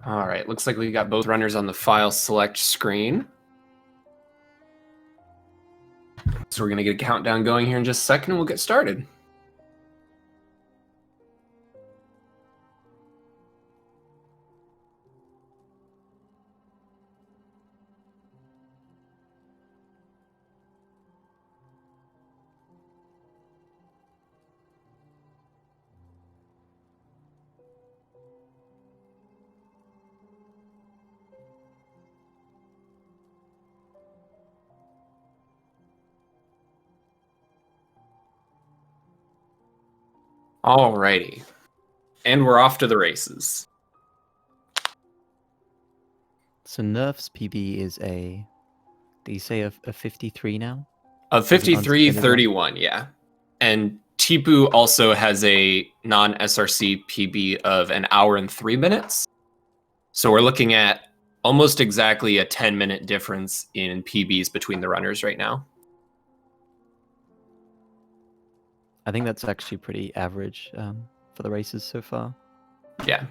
All right, looks like we got both runners on the file select screen. So we're going to get a countdown going here in just a second, and we'll get started. Alrighty. And we're off to the races. So Nerf's PB is a, did you say a 53 now? A 53-31, yeah. And Tipu also has a non-SRC PB of an hour and 3 minutes. So we're looking at almost exactly a 10-minute difference in PBs between the runners right now. I think that's actually pretty average for the races so far. Yeah.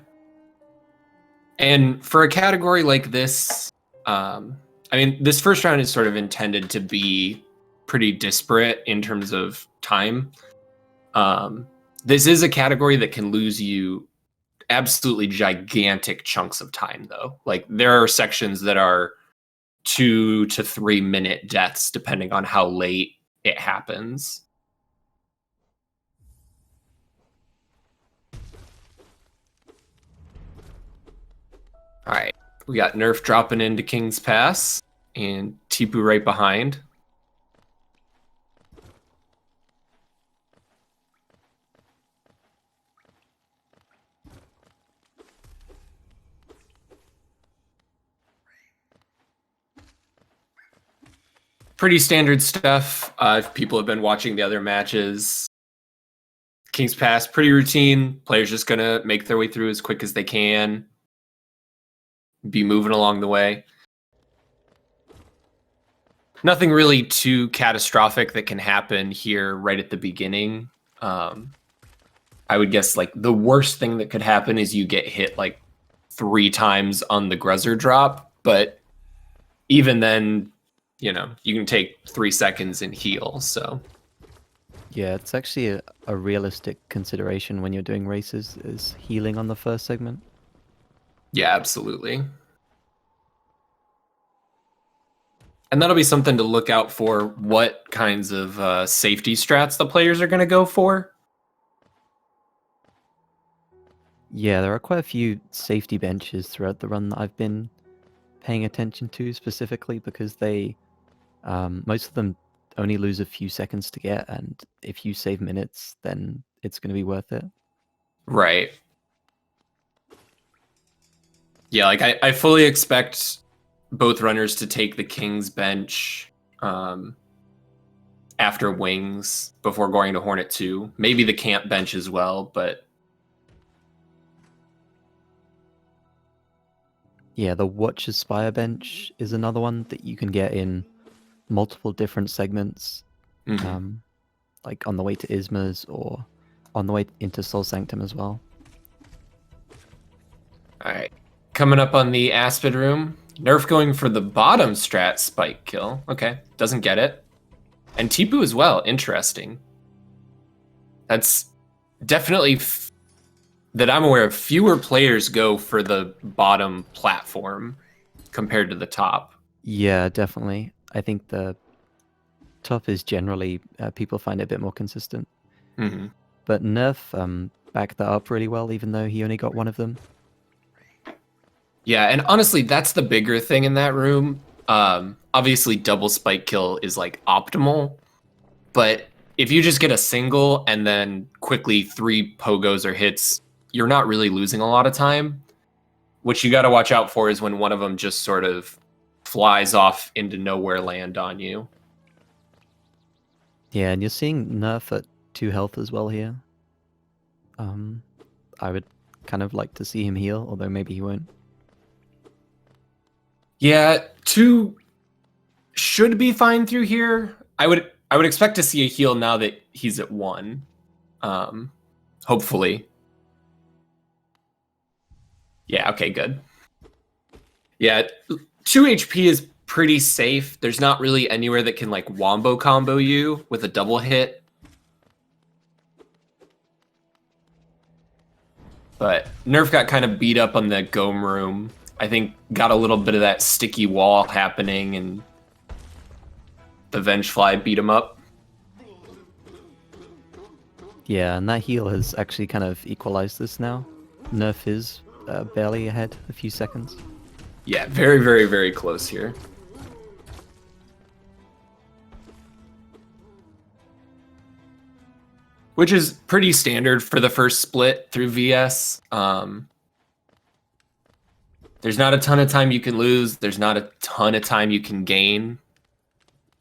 And for a category like this, I mean, this first round is sort of intended to be pretty disparate in terms of time. This is a category that can lose you absolutely gigantic chunks of time, though. Like, there are sections that are 2 to 3 minute deaths, depending on how late it happens. All right, we got Nerf dropping into King's Pass and Tipu right behind. Pretty standard stuff. If people have been watching the other matches, King's Pass, pretty routine. Players just gonna make their way through as quick as they can, be moving along the way. Nothing really too catastrophic that can happen here right at the beginning. I would guess like the worst thing that could happen is you get hit like 3 times on the Gruzzer drop, but even then, you know, you can take 3 seconds and heal, so. Yeah, it's actually a realistic consideration when you're doing races, is healing on the first segment. Yeah, absolutely. And that'll be something to look out for, what kinds of safety strats the players are going to go for. Yeah, there are quite a few safety benches throughout the run that I've been paying attention to specifically because they, most of them only lose a few seconds to get, and if you save minutes, then it's going to be worth it. Right. Yeah, like I fully expect both runners to take the King's bench after Wings before going to Hornet 2. Maybe the Camp bench as well, but... Yeah, the Watcher's Spire bench is another one that you can get in multiple different segments, like on the way to Isma's or on the way into Soul Sanctum as well. Alright. Coming up on the Aspid room, Nerf going for the bottom strat spike kill. Okay, doesn't get it. And Tipu as well, interesting. That's definitely, that I'm aware of, fewer players go for the bottom platform compared to the top. Yeah, definitely. I think the top is generally, people find it a bit more consistent. But Nerf backed that up really well, even though he only got one of them. Yeah, and honestly, that's the bigger thing in that room. Obviously, double spike kill is like optimal, but if you just get a single and then quickly 3 pogos or hits, you're not really losing a lot of time. What you got to watch out for is when one of them just sort of flies off into nowhere land on you. Yeah, and you're seeing Nerf at 2 health as well here. I would kind of like to see him heal, although maybe he won't. Yeah, 2 should be fine through here. I would expect to see a heal now that he's at 1. Hopefully. Yeah, okay, good. Yeah, 2 HP is pretty safe. There's not really anywhere that can like wombo combo you with a double hit. But Nerf got kind of beat up on the Gome room. I think got a little bit of that sticky wall happening, and the Vengefly beat him up. Yeah, and that heal has actually kind of equalized this now. Nerf is barely ahead, a few seconds. Yeah, very, very, very close here. Which is pretty standard for the first split through VS. There's not a ton of time you can lose. There's not a ton of time you can gain.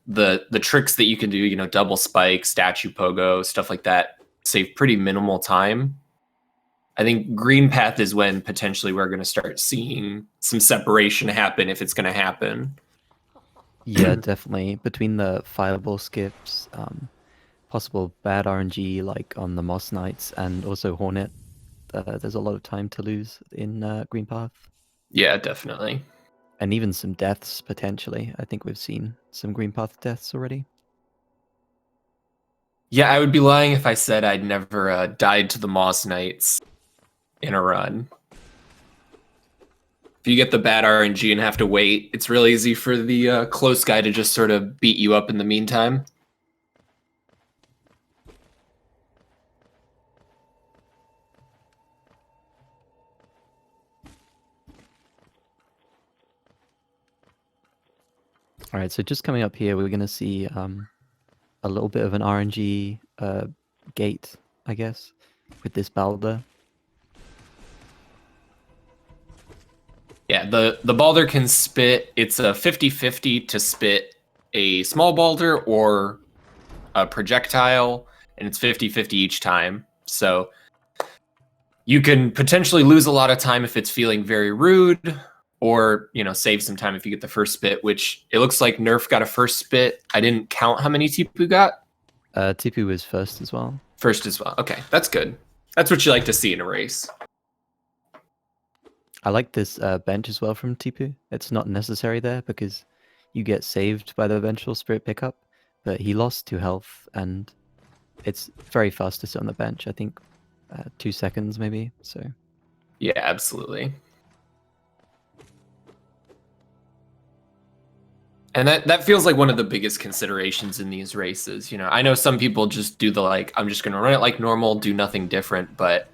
The tricks that you can do, you know, double spike, statue pogo, stuff like that, save pretty minimal time. I think green path is when potentially we're going to start seeing some separation happen, if it's going to happen. Yeah, definitely. Between the fireball skips, possible bad RNG like on the Moss Knights, and also Hornet, there's a lot of time to lose in green path. Yeah, definitely. And even some deaths, potentially. I think we've seen some green path deaths already. Yeah, I would be lying if I said I'd never died to the Moss Knights in a run. If you get the bad RNG and have to wait, it's real easy for the close guy to just sort of beat you up in the meantime. All right, so just coming up here, we're going to see a little bit of an RNG gate, I guess, with this Balder. Yeah, the Balder can spit. It's a 50-50 to spit a small Balder or a projectile, and it's 50-50 each time. So you can potentially lose a lot of time if it's feeling very rude, or, you know, save some time if you get the first spit, which it looks like Nerf got a first spit. I didn't count how many Tipu got. Tipu was first as well. First as well. Okay, that's good. That's what you like to see in a race. I like this bench as well from Tipu. It's not necessary there because you get saved by the eventual spirit pickup, but he lost 2 health, and it's very fast to sit on the bench. I think 2 seconds maybe. So yeah, absolutely. And that feels like one of the biggest considerations in these races. You know, I know some people just do the like, I'm just going to run it like normal, do nothing different, but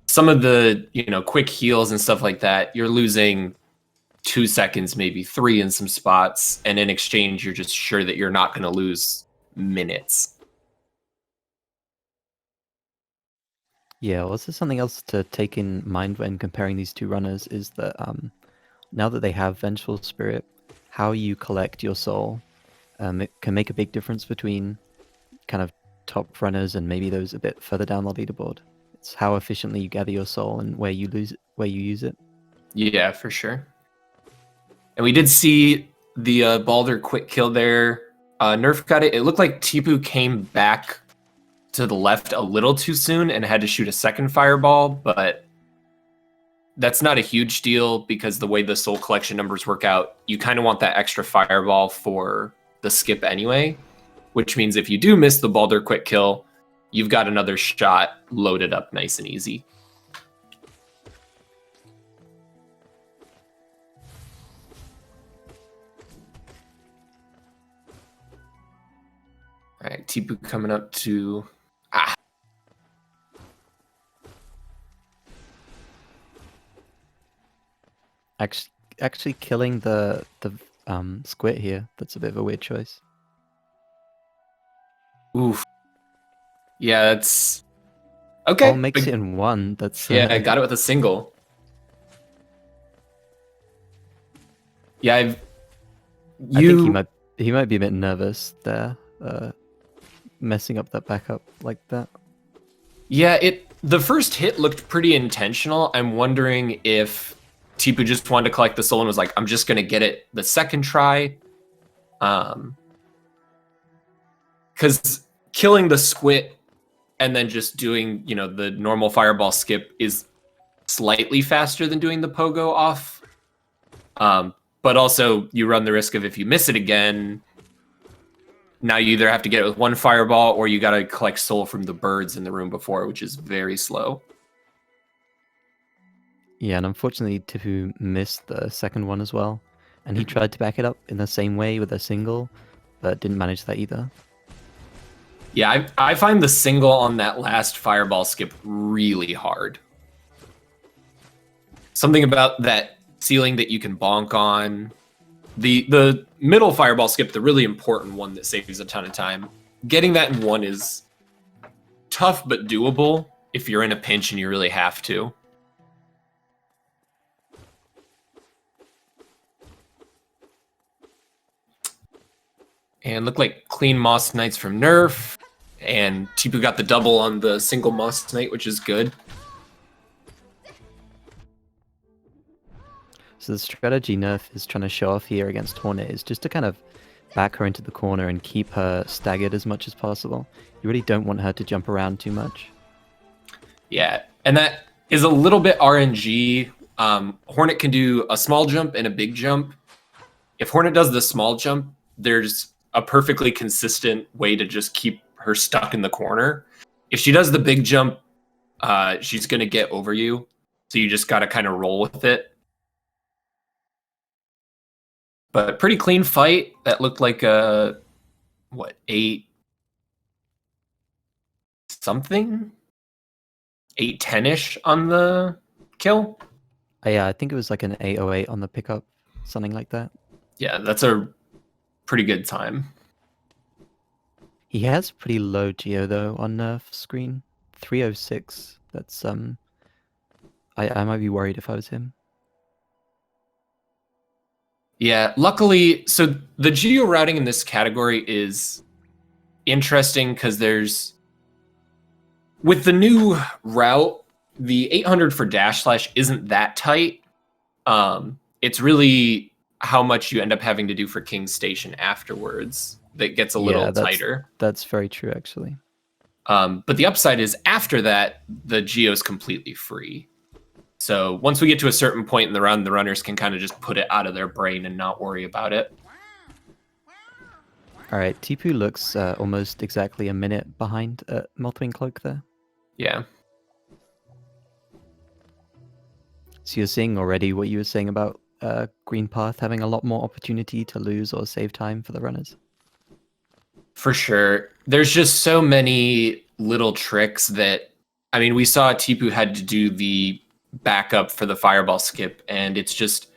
some of the, you know, quick heals and stuff like that, you're losing 2 seconds, maybe 3 in some spots, and in exchange, you're just sure that you're not going to lose minutes. yeah, also something else to take in mind when comparing these two runners is that now that they have Vengeful Spirit, how you collect your soul it can make a big difference between kind of top runners and maybe those a bit further down the leaderboard. It's how efficiently you gather your soul and where you use it. Yeah, for sure. And we did see the Balder quick kill there. Nerf got it. It looked like Tipu came back to the left a little too soon and had to shoot a second fireball, but that's not a huge deal because the way the soul collection numbers work out, you kind of want that extra fireball for the skip anyway, which means if you do miss the Balder quick kill, you've got another shot loaded up nice and easy. All right, Tipu coming up to... Actually killing the squid here, that's a bit of a weird choice. Oof. Yeah, that's... Okay. Oh, makes it in one. That's yeah, I got it with a single. Yeah, I think he might be a bit nervous there, messing up that backup like that. Yeah, the first hit looked pretty intentional. I'm wondering if Tipu just wanted to collect the soul and was like, I'm just gonna get it the second try. Because killing the squid and then just doing, you know, the normal fireball skip is slightly faster than doing the pogo off. But also you run the risk of if you miss it again, now you either have to get it with one fireball or you got to collect soul from the birds in the room before, which is very slow. Yeah, and unfortunately Tipu missed the second one as well. And he tried to back it up in the same way with a single, but didn't manage that either. Yeah, I find the single on that last fireball skip really hard. Something about that ceiling that you can bonk on. The middle fireball skip, the really important one that saves a ton of time. Getting that in one is tough but doable if you're in a pinch and you really have to. And look like clean Moss Knights from Nerf. And Tipu got the double on the single Moss Knight, which is good. So the strategy Nerf is trying to show off here against Hornet is just to kind of back her into the corner and keep her staggered as much as possible. You really don't want her to jump around too much. Yeah, and that is a little bit RNG. Hornet can do a small jump and a big jump. If Hornet does the small jump, there's a perfectly consistent way to just keep her stuck in the corner. If she does the big jump, she's going to get over you. So you just got to kind of roll with it. But pretty clean fight. That looked like a, 8 something? 8-10-ish on the kill? Yeah, I think it was like an 808 on the pickup, something like that. Yeah, that's a pretty good time. He has pretty low geo though on Nerf screen, 306. That's I might be worried if I was him. Yeah, luckily, so the geo routing in this category is interesting because there's, with the new route, the 800 for dash slash isn't that tight. It's really how much you end up having to do for King's Station afterwards that gets a little tighter. That's very true, actually. But the upside is after that, the geo is completely free. So once we get to a certain point in the run, the runners can kind of just put it out of their brain and not worry about it. All right, Tipu looks almost exactly a minute behind Mothwing Cloak there. Yeah. So you're seeing already what you were saying about Green Path having a lot more opportunity to lose or save time for the runners? For sure. There's just so many little tricks that, I mean, we saw Tipu had to do the backup for the fireball skip, and it's just,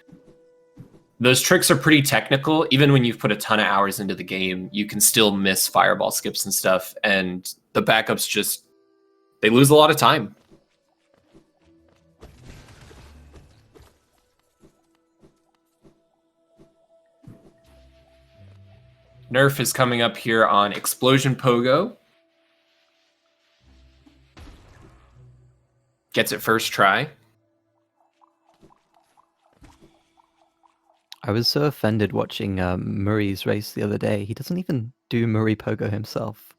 those tricks are pretty technical. Even when you've put a ton of hours into the game, you can still miss fireball skips and stuff, and the backups just, they lose a lot of time. Nerf is coming up here on Explosion Pogo. Gets it first try. I was so offended watching Murray's race the other day. He doesn't even do Murray Pogo himself.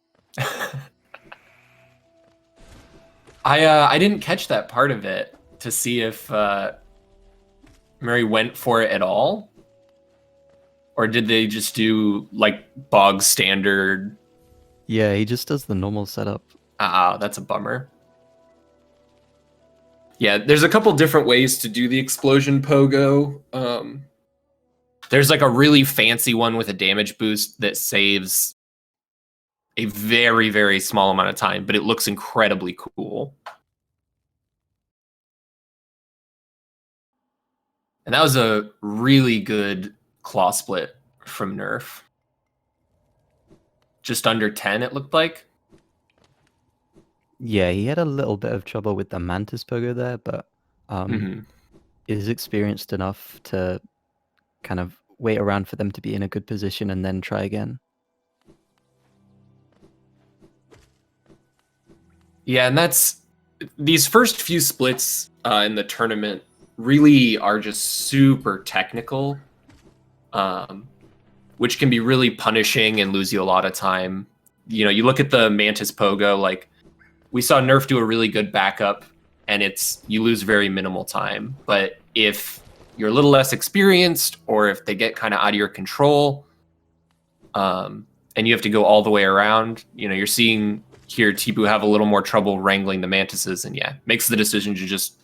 I didn't catch that part of it to see if Murray went for it at all. Or did they just do like bog standard? Yeah, he just does the normal setup. That's a bummer. Yeah, there's a couple different ways to do the explosion pogo. There's like a really fancy one with a damage boost that saves a very, very small amount of time, but it looks incredibly cool. And that was a really good claw split from Nerf. Just under 10, it looked like. Yeah, he had a little bit of trouble with the Mantis Pogo there, but is experienced enough to kind of wait around for them to be in a good position and then try again. Yeah, and that's, these first few splits in the tournament really are just super technical, which can be really punishing and lose you a lot of time. You know, you look at the Mantis Pogo, like we saw Nerf do a really good backup and you lose very minimal time. But if you're a little less experienced, or if they get kind of out of your control, and you have to go all the way around, you're seeing here Tipu have a little more trouble wrangling the mantises, and makes the decision to just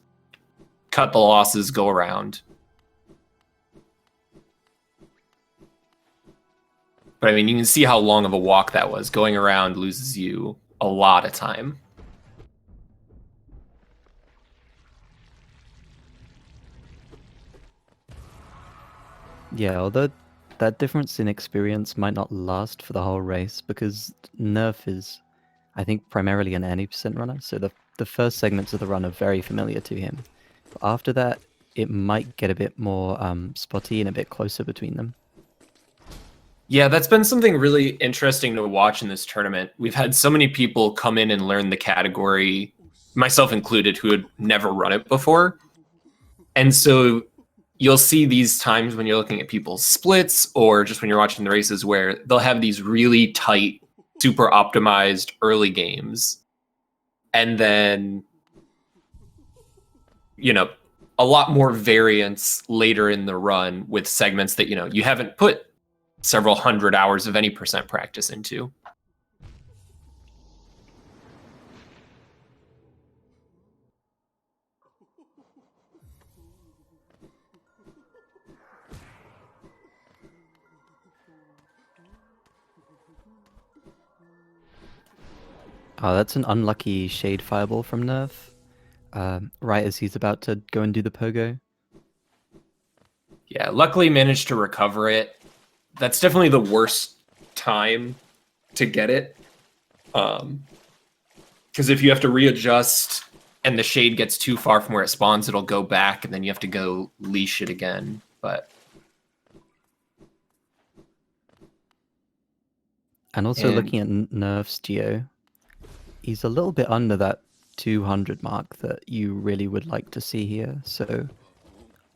cut the losses, go around. But I mean, you can see how long of a walk that was. Going around loses you a lot of time. Yeah, although that difference in experience might not last for the whole race, because Nerf is, I think, primarily an 90% runner, so the first segments of the run are very familiar to him. But after that, it might get a bit more spotty and a bit closer between them. Yeah, that's been something really interesting to watch in this tournament. We've had so many people come in and learn the category, myself included, who had never run it before. And so you'll see these times when you're looking at people's splits, or just when you're watching the races, where they'll have these really tight, super optimized early games. And then, a lot more variance later in the run with segments that, you haven't put several hundred hours of any percent practice into. Oh, that's an unlucky Shade Fireball from Nerf, right as he's about to go and do the pogo. Yeah, luckily managed to recover it. That's definitely the worst time to get it. Because if you have to readjust and the shade gets too far from where it spawns, it'll go back, and then you have to go leash it again. And also looking at Nerf's Geo, he's a little bit under that 200 mark that you really would like to see here. So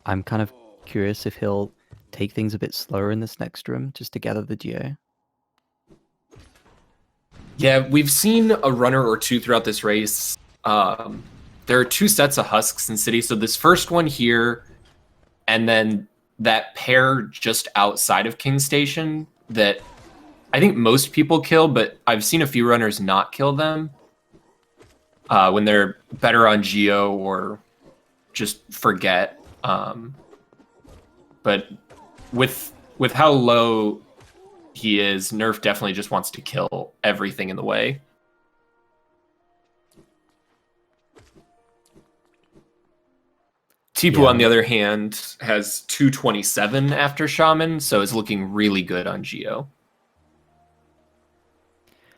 I'm kind of curious if he'll take things a bit slower in this next room just to gather the Geo. Yeah, we've seen a runner or two throughout this race. There are two sets of husks in City. So this first one here, and then that pair just outside of King Station that I think most people kill, but I've seen a few runners not kill them when they're better on Geo or just forget. But with how low he is, Nerf definitely just wants to kill everything in the way. Tipu, on the other hand, has 227 after Shaman, so it's looking really good on Geo.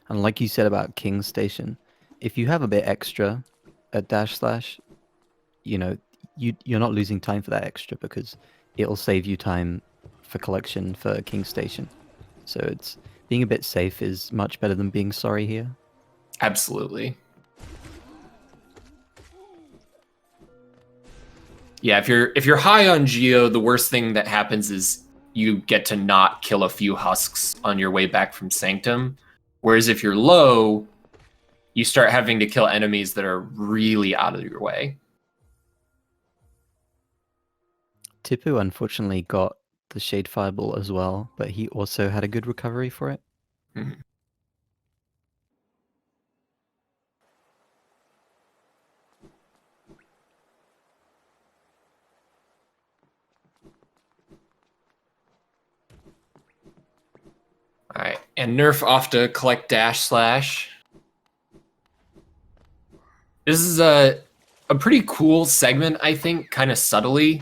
And like you said about King Station, if you have a bit extra at //, you're not losing time for that extra, because it'll save you time for collection for King Station. So it's being a bit safe is much better than being sorry here. Absolutely. Yeah, if you're high on Geo, the worst thing that happens is you get to not kill a few husks on your way back from Sanctum. Whereas if you're low, you start having to kill enemies that are really out of your way. Tipu unfortunately got the Shade Fireball as well, but he also had a good recovery for it. Mm-hmm. All right, and Nerf off to collect //. This is a pretty cool segment, I think, kind of subtly.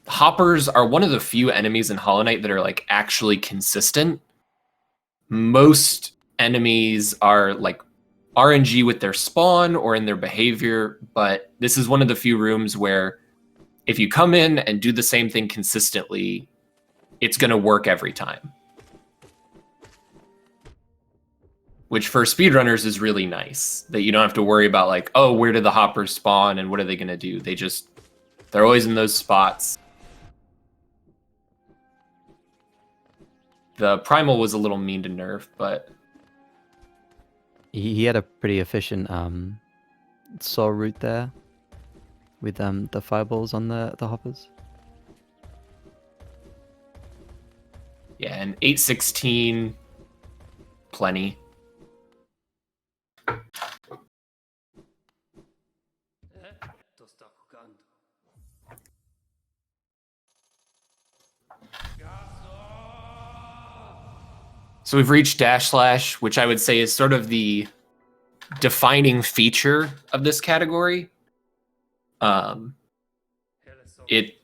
Hoppers are one of the few enemies in Hollow Knight that are like actually consistent. Most enemies are like RNG with their spawn or in their behavior, but this is one of the few rooms where if you come in and do the same thing consistently, it's going to work every time. Which for speedrunners is really nice, that you don't have to worry about like, oh, where did the hoppers spawn and what are they going to do? They're always in those spots. The Primal was a little mean to Nerf, but he had a pretty efficient saw route there with the fireballs on the hoppers. Yeah, and 816, plenty. So we've reached dash slash, which I would say is sort of the defining feature of this category. It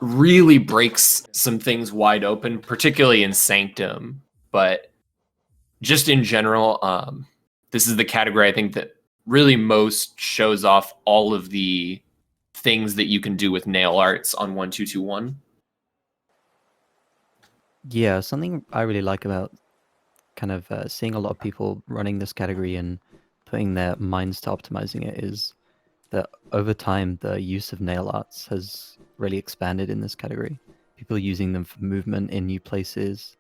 really breaks some things wide open, particularly in Sanctum, but just in general, this is the category I think that really most shows off all of the things that you can do with nail arts on 1221. Yeah, something I really like about kind of seeing a lot of people running this category and putting their minds to optimizing it is that over time the use of nail arts has really expanded in this category. People using them for movement in new places.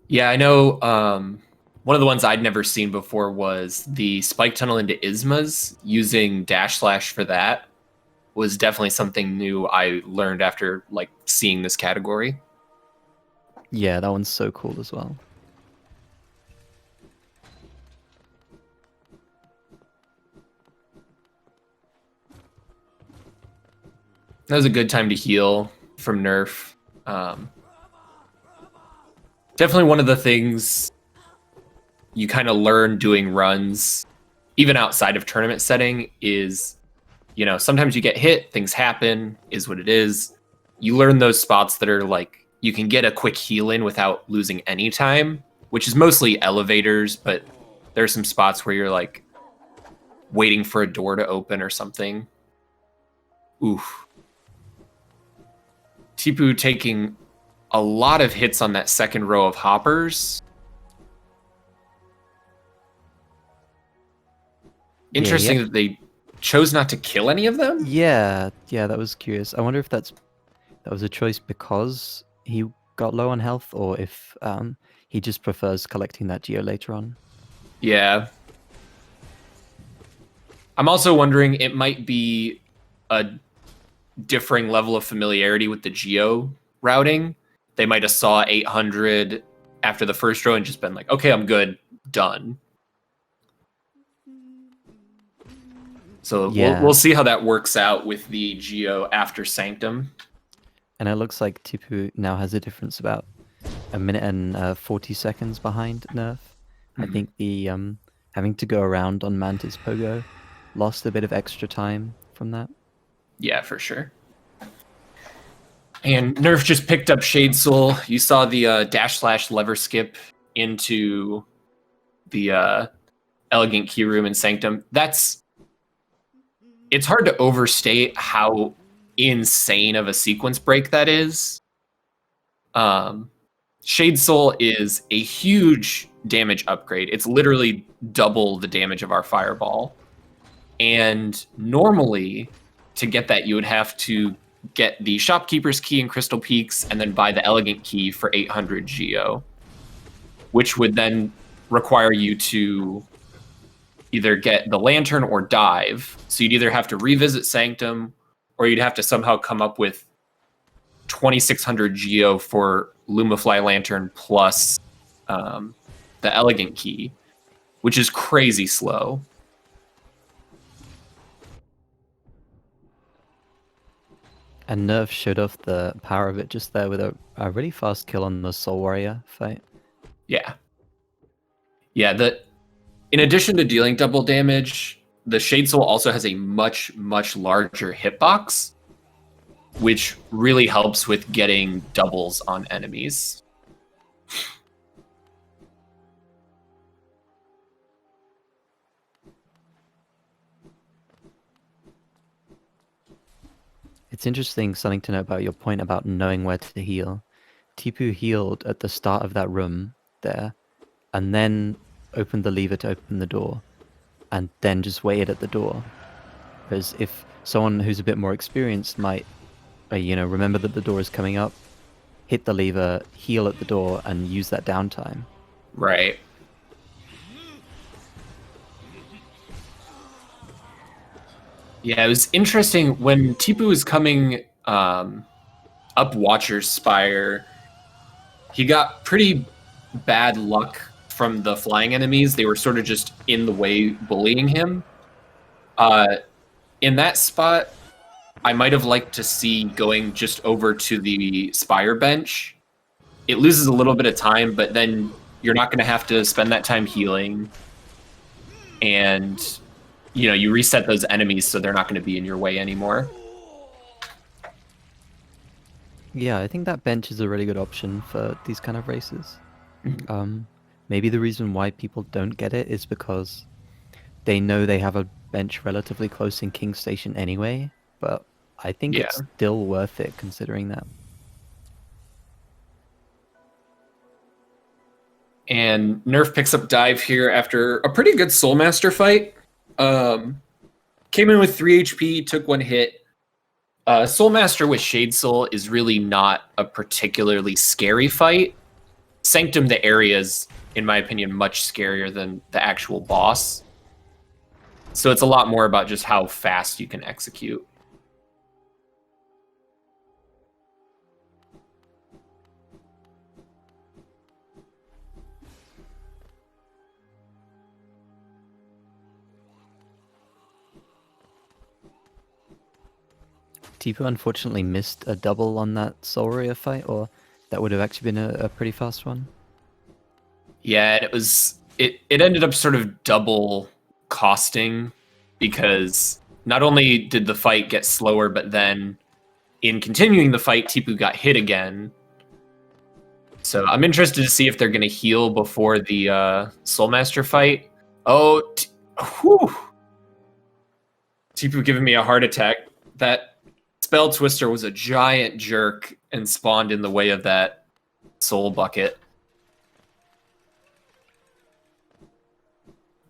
Yeah, I know one of the ones I'd never seen before was the spike tunnel into Ismas. Using dash slash for that was definitely something new I learned after like seeing this category. Yeah, that one's so cool as well. That was a good time to heal from Nerf. Definitely one of the things you kind of learn doing runs, even outside of tournament setting, is, you know, sometimes you get hit, things happen, is what it is. You learn those spots that are like, you can get a quick heal in without losing any time, which is mostly elevators, but there's some spots where you're like waiting for a door to open or something. Oof. Tipu taking a lot of hits on that second row of hoppers. Interesting that they chose not to kill any of them. Yeah, that was curious. I wonder if that was a choice because he got low on health, or if he just prefers collecting that geo later on. Yeah. I'm also wondering, it might be a differing level of familiarity with the geo routing. They might have saw 800 after the first row and just been like, okay, I'm good, done. So Yeah. we'll see how that works out with the geo after Sanctum. And it looks like Tipu now has a difference about a minute and 40 seconds behind Nerf. I think the having to go around on Mantis Pogo lost a bit of extra time from that. Yeah, for sure. And Nerf just picked up Shade Soul. You saw the dash slash lever skip into the Elegant Key Room in Sanctum. It's hard to overstate how insane of a sequence break that is. Shade Soul is a huge damage upgrade. It's literally double the damage of our Fireball. And normally, to get that, you would have to get the Shopkeeper's Key in Crystal Peaks and then buy the Elegant Key for 800 Geo, which would then require you to either get the Lantern or dive. So you'd either have to revisit Sanctum, or you'd have to somehow come up with 2,600 Geo for Lumafly Lantern plus the Elegant Key, which is crazy slow. And Nerf showed off the power of it just there with a really fast kill on the Soul Warrior fight. Yeah. Yeah, in addition to dealing double damage, the Shade Soul also has a much, much larger hitbox, which really helps with getting doubles on enemies. It's interesting, something to note about your point about knowing where to heal. Tipu healed at the start of that room there, and then opened the lever to open the door, and then just waited at the door. Whereas if someone who's a bit more experienced might, remember that the door is coming up, hit the lever, heal at the door, and use that downtime. Right. Yeah, it was interesting when Tipu was coming up Watcher's Spire. He got pretty bad luck from the flying enemies. They were sort of just in the way, bullying him. In that spot, I might have liked to see going just over to the Spire bench. It loses a little bit of time, but then you're not going to have to spend that time healing. And, you reset those enemies so they're not going to be in your way anymore. Yeah, I think that bench is a really good option for these kind of races. Maybe the reason why people don't get it is because they know they have a bench relatively close in King Station anyway, but I think Yeah. it's still worth it considering that. And Nerf picks up dive here after a pretty good Soulmaster fight. Came in with 3 HP, took 1 hit. Soulmaster with Shade Soul is really not a particularly scary fight. Sanctum the area is, in my opinion, much scarier than the actual boss. So it's a lot more about just how fast you can execute. Tipu unfortunately missed a double on that Soul Warrior fight, or that would have actually been a pretty fast one. Yeah, and it ended up sort of double costing because not only did the fight get slower, but then in continuing the fight, Tipu got hit again. So I'm interested to see if they're going to heal before the Soulmaster fight. Oh, whew. Tipu giving me a heart attack. That Spell Twister was a giant jerk and spawned in the way of that soul bucket.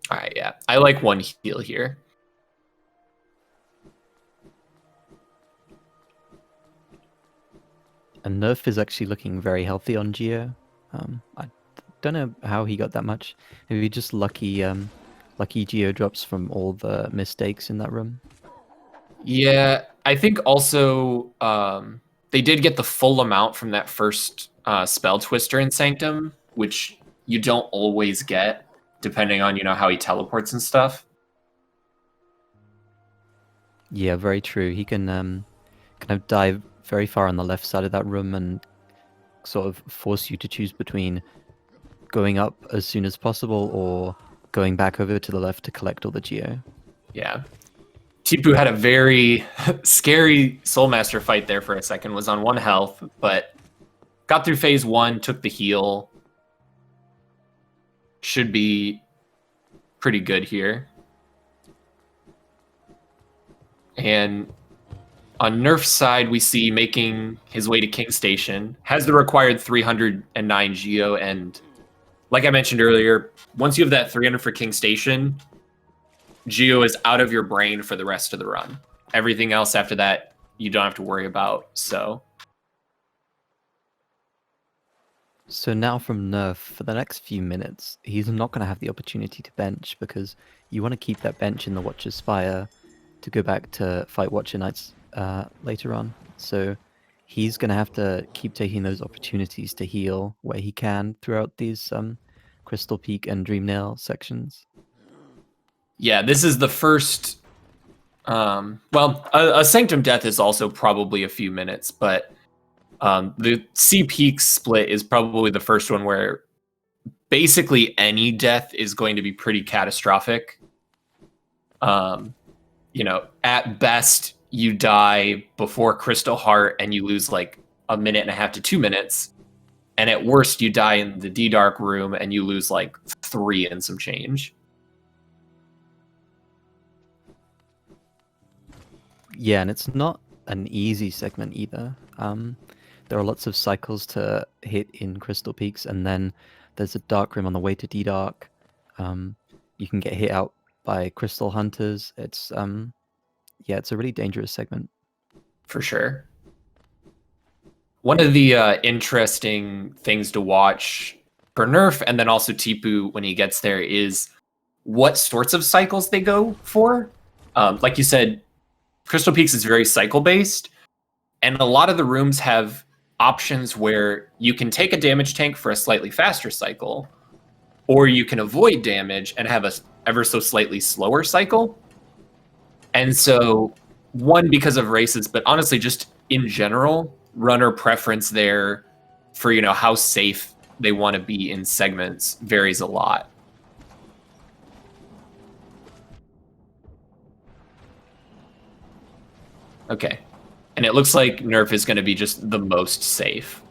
All right, yeah. I like 1 heal here. And Nerf is actually looking very healthy on Geo. I don't know how he got that much. Maybe just lucky Geo drops from all the mistakes in that room. Yeah, I think also they did get the full amount from that first Spell Twister in Sanctum, which you don't always get, depending on, how he teleports and stuff. Yeah, very true. He can kind of dive very far on the left side of that room and sort of force you to choose between going up as soon as possible or going back over to the left to collect all the Geo. Yeah. Tipu had a very scary Soulmaster fight there for a second, was on 1 health, but got through phase 1, took the heal. Should be pretty good here. And on Nerf's side, we see making his way to King Station, has the required 309 Geo, and like I mentioned earlier, once you have that 300 for King Station, Geo is out of your brain for the rest of the run. Everything else after that, you don't have to worry about, so. So now from Nerf, for the next few minutes, he's not going to have the opportunity to bench because you want to keep that bench in the Watcher's Spire to go back to fight Watcher Knights later on. So he's going to have to keep taking those opportunities to heal where he can throughout these Crystal Peak and Dreamnail sections. Yeah, this is the first. A Sanctum Death is also probably a few minutes, but the C Peak split is probably the first one where basically any death is going to be pretty catastrophic. At best, you die before Crystal Heart and you lose like 1.5 minutes to 2 minutes. And at worst, you die in the D-Dark room and you lose like 3 and some change. Yeah, and it's not an easy segment either. There are lots of cycles to hit in Crystal Peaks, and then there's a Dark Room on the way to D-Dark. You can get hit out by Crystal Hunters. It's it's a really dangerous segment. For sure. One of the interesting things to watch for Nerf, and then also Tipu when he gets there, is what sorts of cycles they go for. Like you said, Crystal Peaks is very cycle based, and a lot of the rooms have options where you can take a damage tank for a slightly faster cycle, or you can avoid damage and have a ever so slightly slower cycle. And so, one, because of races, but honestly, just in general, runner preference there for, you know, how safe they want to be in segments varies a lot. Okay. And it looks like Nerf is going to be just the most safe.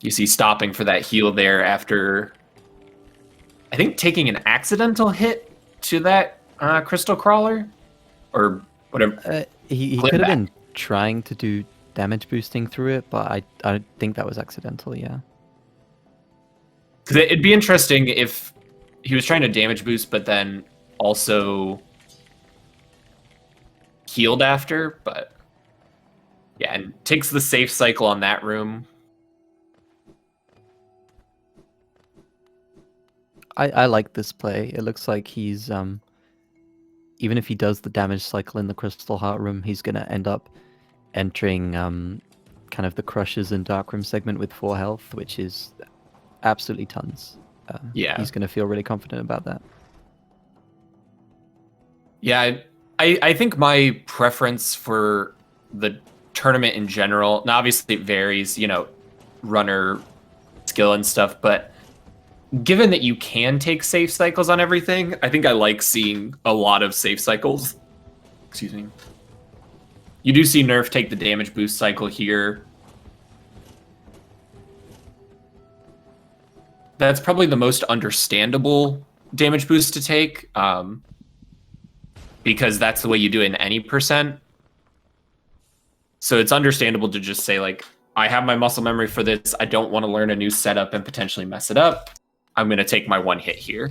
You see stopping for that heal there after, I think, taking an accidental hit to that crystal crawler or whatever. He could have been trying to do damage boosting through it, but I think that was accidental, yeah. Because it'd be interesting if he was trying to damage boost, but then also healed after, but yeah, and takes the safe cycle on that room. I like this play. It looks like he's even if he does the damage cycle in the Crystal Heart room, he's gonna end up entering kind of the Crushes and Dark Room segment with 4 health, which is absolutely tons. Yeah, he's gonna feel really confident about that. Yeah, I think my preference for the tournament in general, now obviously it varies, you know, runner skill and stuff, but given that you can take safe cycles on everything, I think I like seeing a lot of safe cycles. Excuse me. You do see Nerf take the damage boost cycle here. That's probably the most understandable damage boost to take, because that's the way you do it in any percent. So it's understandable to just say, like, I have my muscle memory for this. I don't want to learn a new setup and potentially mess it up. I'm going to take my one hit here.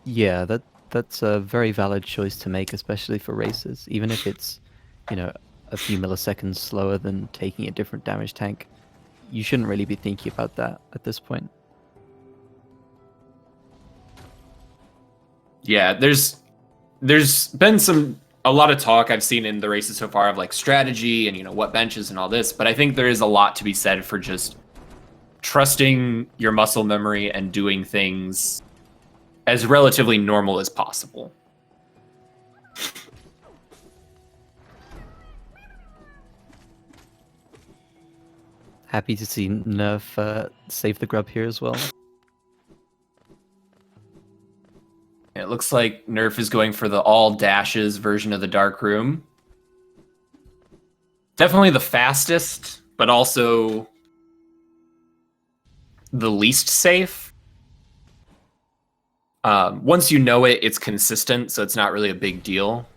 Yeah, that's a very valid choice to make, especially for races. Even if it's, you know, a few milliseconds slower than taking a different damage tank, you shouldn't really be thinking about that at this point. Yeah, there's been a lot of talk I've seen in the races so far of like strategy and, you know, what benches and all this, but I think there is a lot to be said for just trusting your muscle memory and doing things as relatively normal as possible. Happy to see Nerf save the grub here as well. It looks like Nerf is going for the all dashes version of the Dark Room. Definitely the fastest, but also the least safe. Once you know it, it's consistent, so it's not really a big deal.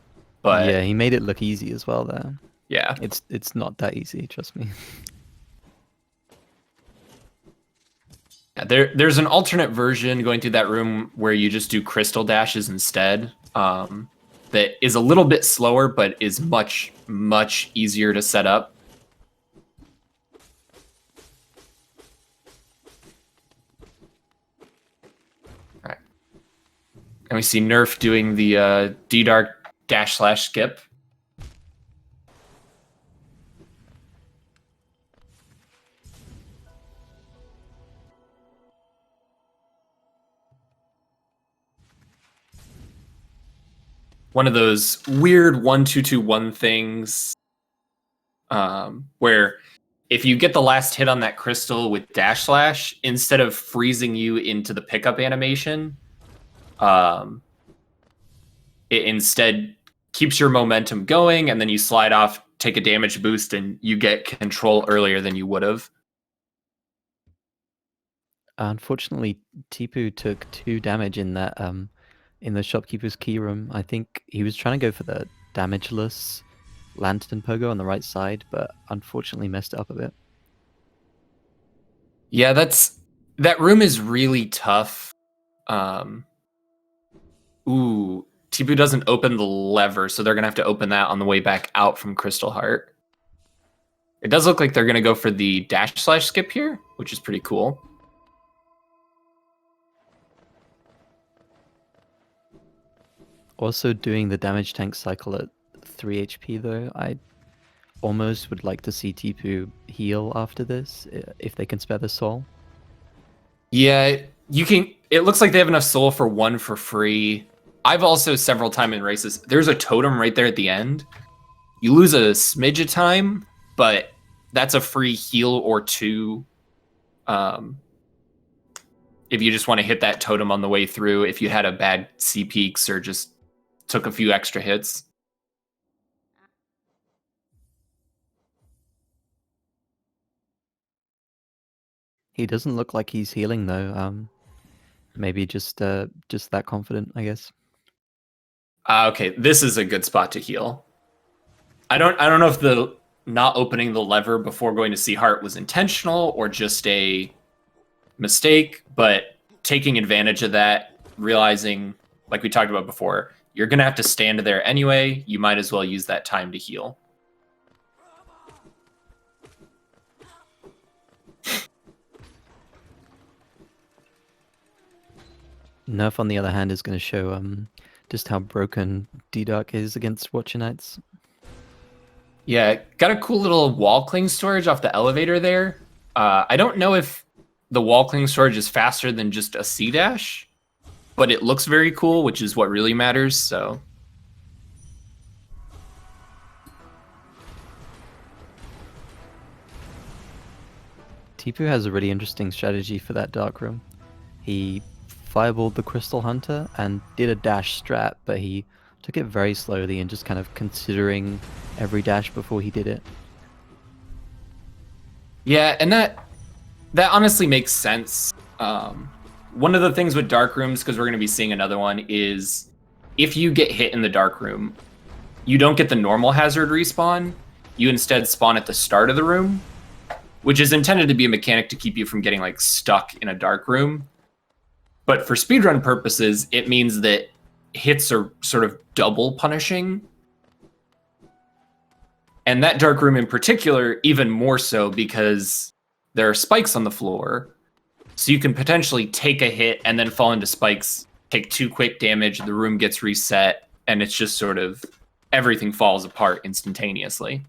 But yeah, he made it look easy as well there. Yeah. It's not that easy, trust me. Yeah, there's an alternate version going through that room where you just do crystal dashes instead. That is a little bit slower, but is much, much easier to set up. All right. And we see Nerf doing the D-Dark /skip. One of those weird 1-2-2-1 things, where if you get the last hit on that crystal with /, instead of freezing you into the pickup animation, it instead keeps your momentum going, and then you slide off, take a damage boost, and you get control earlier than you would have. Unfortunately, Tipu took 2 damage in that in the shopkeeper's key room. I think he was trying to go for the damageless lantern pogo on the right side, but unfortunately messed it up a bit. Yeah, that room is really tough. Tipu doesn't open the lever, so they're gonna have to open that on the way back out from Crystal Heart. It does look like they're gonna go for the /skip here, which is pretty cool. Also doing the damage tank cycle at 3 HP though, I almost would like to see Tipu heal after this, if they can spare the soul. Yeah, you can. It looks like they have enough soul for one for free. I've also several times in races. There's a totem right there at the end. You lose a smidge of time, but that's a free heal or two. If you just want to hit that totem on the way through, if you had a bad C peaks or just took a few extra hits. He doesn't look like he's healing though. Maybe just that confident, I guess. Okay, this is a good spot to heal. I don't know if the not opening the lever before going to see Heart was intentional or just a mistake, but taking advantage of that, realizing, like we talked about before, you're going to have to stand there anyway. You might as well use that time to heal. Nerf, on the other hand, is going to show just how broken D-Dark is against Watcher Knights. Yeah, got a cool little wall cling storage off the elevator there. I don't know if the wall cling storage is faster than just a C dash, but it looks very cool, which is what really matters. So Tipu has a really interesting strategy for that dark room. He fireballed the Crystal Hunter and did a dash strat, but he took it very slowly and just kind of considering every dash before he did it. yeah, and that honestly makes sense. One of the things with dark rooms, because we're going to be seeing another one, is if you get hit in the dark room, you don't get the normal hazard respawn. You instead spawn at the start of the room, which is intended to be a mechanic to keep you from getting like stuck in a dark room. But for speedrun purposes, it means that hits are sort of double punishing. And that dark room in particular, even more so because there are spikes on the floor. So you can potentially take a hit and then fall into spikes, take 2 quick damage, the room gets reset, and it's just sort of everything falls apart instantaneously.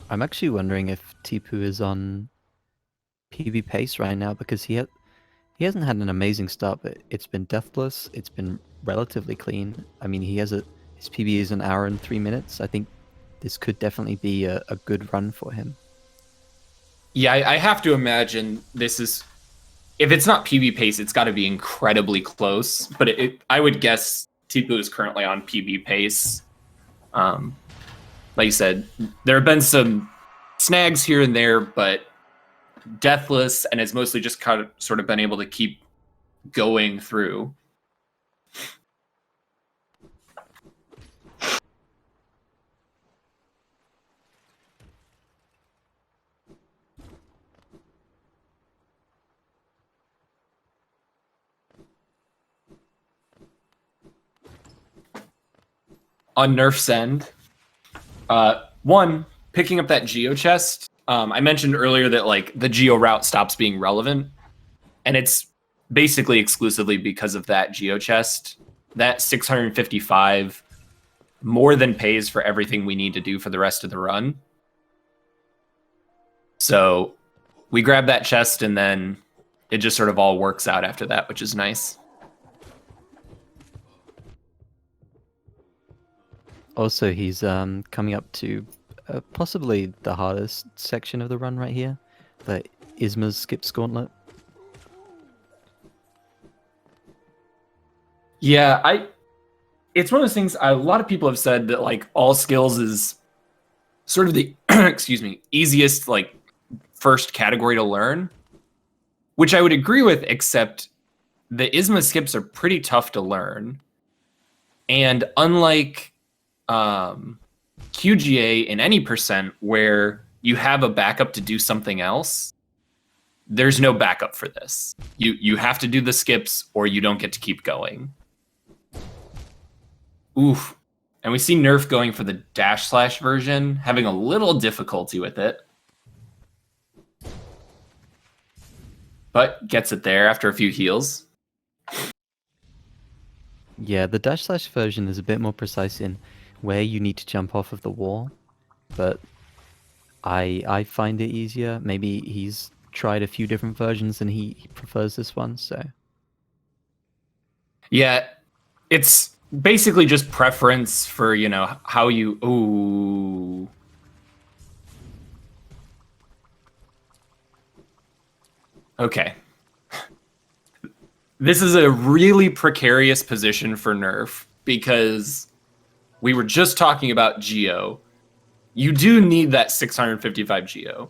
I'm actually wondering if Tipu is on PB pace right now, because he hasn't had an amazing start, but it's been deathless. It's been relatively clean. I mean, his PB is 1 hour and 3 minutes. I think this could definitely be a good run for him. Yeah, I have to imagine this is, if it's not PB pace, it's got to be incredibly close. But I would guess Tipu is currently on PB pace. Like you said, there have been some snags here and there, but deathless, and has mostly just kind of sort of been able to keep going through. On Nerf's end, one, picking up that geo chest. I mentioned earlier that like the geo route stops being relevant, and it's basically exclusively because of that geo chest. That 655 more than pays for everything we need to do for the rest of the run. So we grab that chest, and then it just sort of all works out after that, which is nice. Also, he's coming up to possibly the hardest section of the run right here, the Isma's Skip's Gauntlet. Yeah, it's one of those things, a lot of people have said that like all skills is sort of the excuse me, easiest like first category to learn, which I would agree with, except the Isma skips are pretty tough to learn. And unlike QGA in any percent where you have a backup to do something else, there's no backup for this. You have to do the skips or you don't get to keep going. Oof. And we see Nerf going for the dash slash version, having a little difficulty with it. but gets it there after a few heals. Yeah, the dash slash version is a bit more precise in where you need to jump off of the wall, but I find it easier. Maybe he's tried a few different versions and he prefers this one, so. Yeah, it's basically just preference for, you know, how you... Ooh. Okay. This is a really precarious position for Nerf because we were just talking about Geo. You do need that 655 Geo.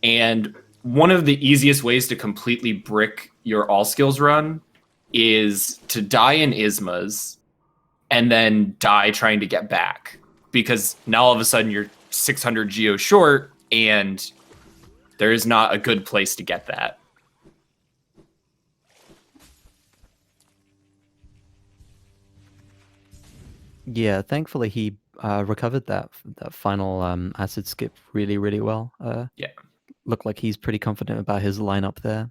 And one of the easiest ways to completely brick your all skills run is to die in Ismas and then die trying to get back. Because now all of a sudden you're 600 Geo short and there is not a good place to get that. Yeah, thankfully he recovered that final acid skip really, really well. Yeah. Looked like he's pretty confident about his lineup there.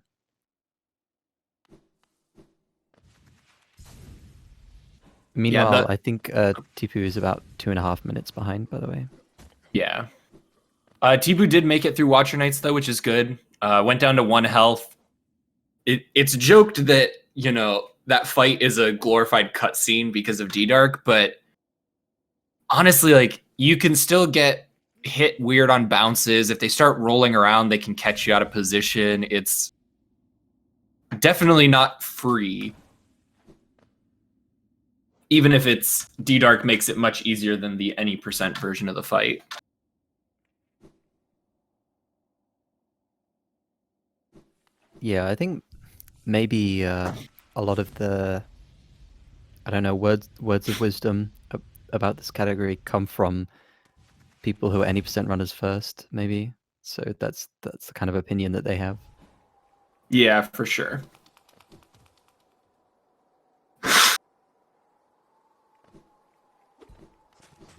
Meanwhile, I think Tipu is about 2.5 minutes behind, by the way. Yeah. Tipu did make it through Watcher Knights, though, which is good. Went down to 1 health. It's joked that, you know, that fight is a glorified cutscene because of D-Dark, but honestly, like, you can still get hit weird on bounces. If they start rolling around, they can catch you out of position. It's definitely not free. Even if it's D-Dark makes it much easier than the any percent version of the fight. Yeah, I think maybe a lot of the, I don't know, words of wisdom about this category come from people who are any percent runners first, maybe. So that's the kind of opinion that they have. Yeah, for sure.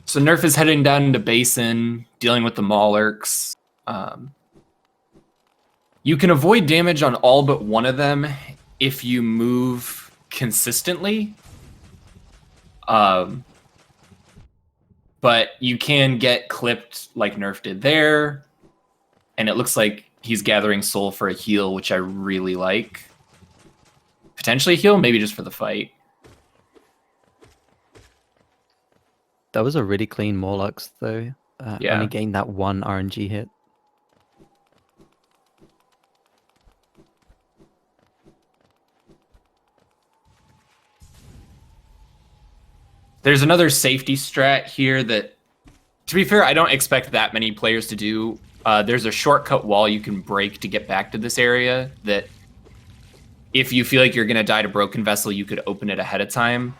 So Nerf is heading down into Basin, dealing with the Maulurks. You can avoid damage on all but one of them if you move consistently. But you can get clipped like Nerf did there. And it looks like he's gathering soul for a heal, which I really like. Potentially a heal, maybe just for the fight. That was a really clean Morlux, though. Yeah. Only gained that 1 RNG hit. There's another safety strat here that, to be fair, I don't expect that many players to do. There's a shortcut wall you can break to get back to this area that if you feel like you're going to die to Broken Vessel, you could open it ahead of time.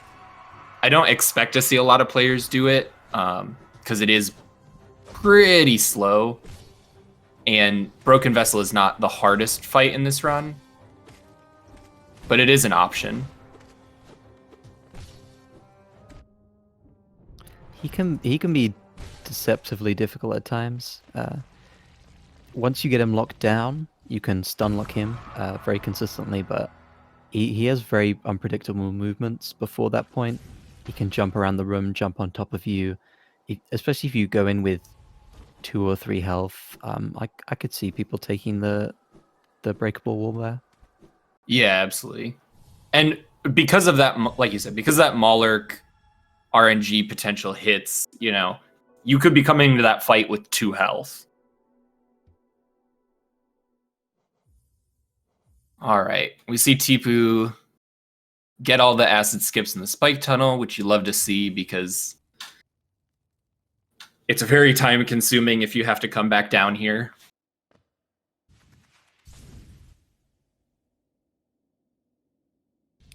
I don't expect to see a lot of players do it because it is pretty slow. And Broken Vessel is not the hardest fight in this run, but it is an option. He can be deceptively difficult at times. Once you get him locked down, you can stun lock him very consistently, but he has very unpredictable movements before that point. He can jump around the room, jump on top of you, especially if you go in with 2 or 3 health. I could see people taking the breakable wall there. Yeah, absolutely. And because of that, like you said, because that Maulurk RNG potential hits, you know, you could be coming into that fight with 2 health. All right, we see Tipu get all the acid skips in the spike tunnel, which you love to see because it's very time consuming if you have to come back down here.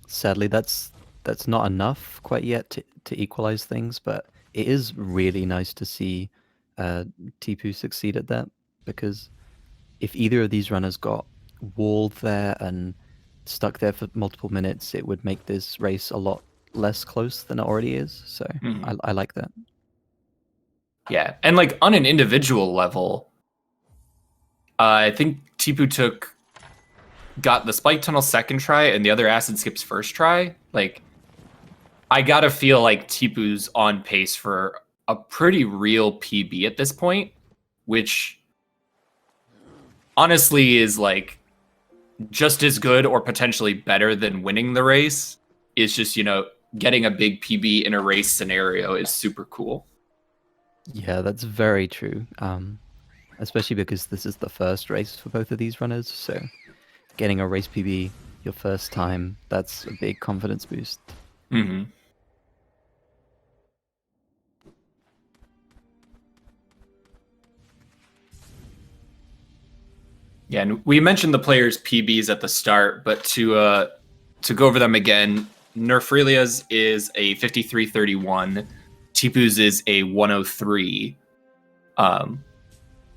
Sadly, that's not enough quite yet to equalize things, but it is really nice to see Tipu succeed at that, because if either of these runners got walled there and stuck there for multiple minutes, it would make this race a lot less close than it already is. So I like that. Yeah, and like on an individual level, I think Tipu took got the spike tunnel second try and the other acid skips first try, like I gotta feel like Tipu's on pace for a pretty real PB at this point, which honestly is like just as good or potentially better than winning the race. It's just, you know, getting a big PB in a race scenario is super cool. Yeah, that's very true. Especially because this is the first race for both of these runners, so getting a race PB your first time, that's a big confidence boost. Mm-hmm. Yeah, and we mentioned the players' PBs at the start, but to go over them again, Nerfrelia's is a 53-31, Tipu's is a 103.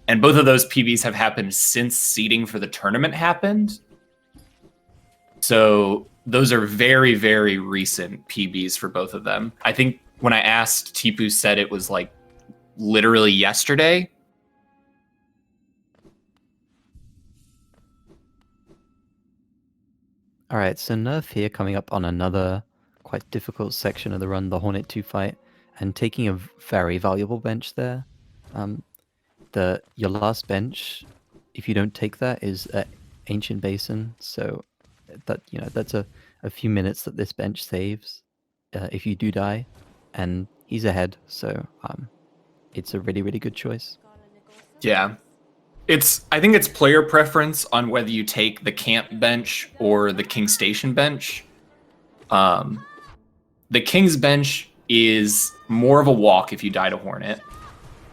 And both of those PBs have happened since seeding for the tournament happened. So those are very, very recent PBs for both of them. I think when I asked, Tipu said it was like literally yesterday. Alright, so Nerf here coming up on another quite difficult section of the run, the Hornet 2 fight, and taking a very valuable bench there. Your last bench, if you don't take that, is Ancient Basin, so that's a few minutes that this bench saves if you do die, and he's ahead, so it's a really, really good choice. Yeah. I think it's player preference on whether you take the camp bench or the King Station bench. The King's bench is more of a walk if you die to Hornet,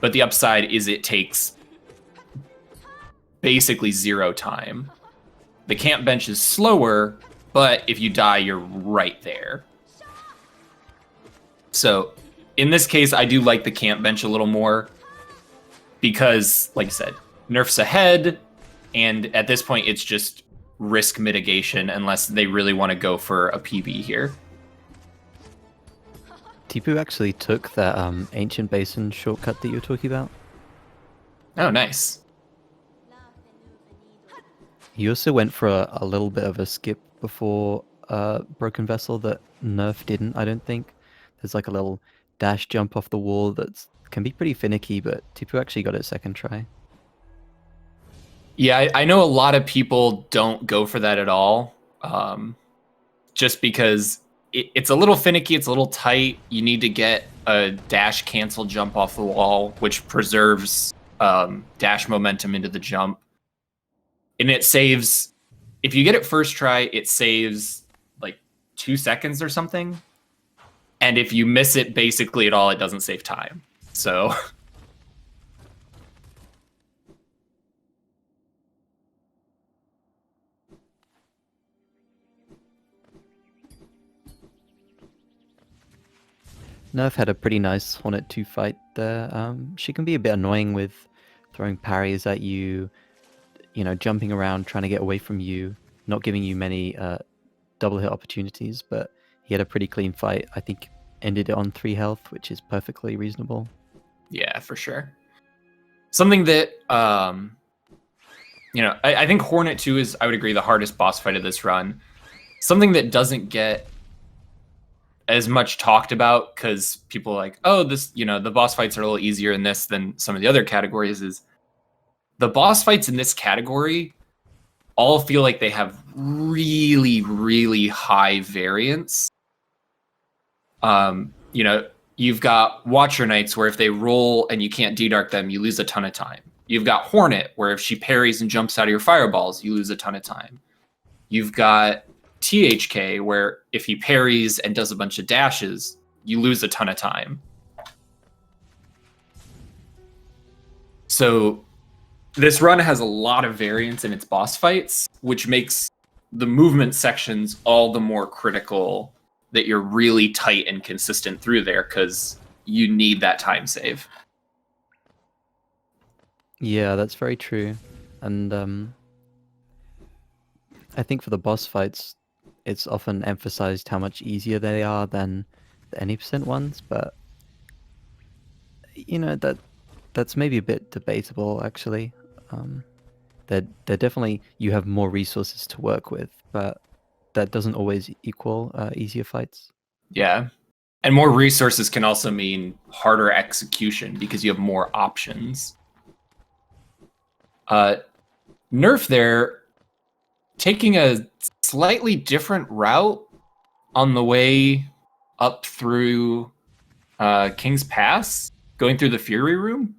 but the upside is it takes basically 0 time. The camp bench is slower, but if you die, you're right there. So in this case, I do like the camp bench a little more because, like I said, Nerf's ahead, and at this point, it's just risk mitigation unless they really want to go for a PB here. Tipu actually took that Ancient Basin shortcut that you were talking about. Oh, nice. He also went for a little bit of a skip before Broken Vessel that Nerf didn't, I don't think. There's like a little dash jump off the wall that can be pretty finicky, but Tipu actually got it second try. Yeah, I know a lot of people don't go for that at all, just because it's a little finicky, it's a little tight. You need to get a dash cancel jump off the wall, which preserves dash momentum into the jump. And it saves, if you get it first try, it saves like 2 seconds or something. And if you miss it basically at all, it doesn't save time. So... Nerf had a pretty nice Hornet 2 fight there. She can be a bit annoying with throwing parries at you, jumping around, trying to get away from you, not giving you many double hit opportunities, but he had a pretty clean fight. I think ended it on 3 health, which is perfectly reasonable. Yeah, for sure. Something that, I think Hornet 2 is, I would agree, the hardest boss fight of this run. Something that doesn't get as much talked about because people are like, oh, this, the boss fights are a little easier in this than some of the other categories, is the boss fights in this category all feel like they have really, really high variance. You've got Watcher Knights where if they roll and you can't D-Dark them, you lose a ton of time. You've got Hornet where if she parries and jumps out of your fireballs, you lose a ton of time. You've got THK where if he parries and does a bunch of dashes, you lose a ton of time. So this run has a lot of variance in its boss fights, which makes the movement sections all the more critical that you're really tight and consistent through there because you need that time save. Yeah, that's very true. And I think for the boss fights, it's often emphasized how much easier they are than the any percent ones, but that's maybe a bit debatable actually. they're definitely, you have more resources to work with, but that doesn't always equal easier fights. Yeah. And more resources can also mean harder execution because you have more options. Nerf there, taking a slightly different route on the way up through King's Pass, going through the Fury Room.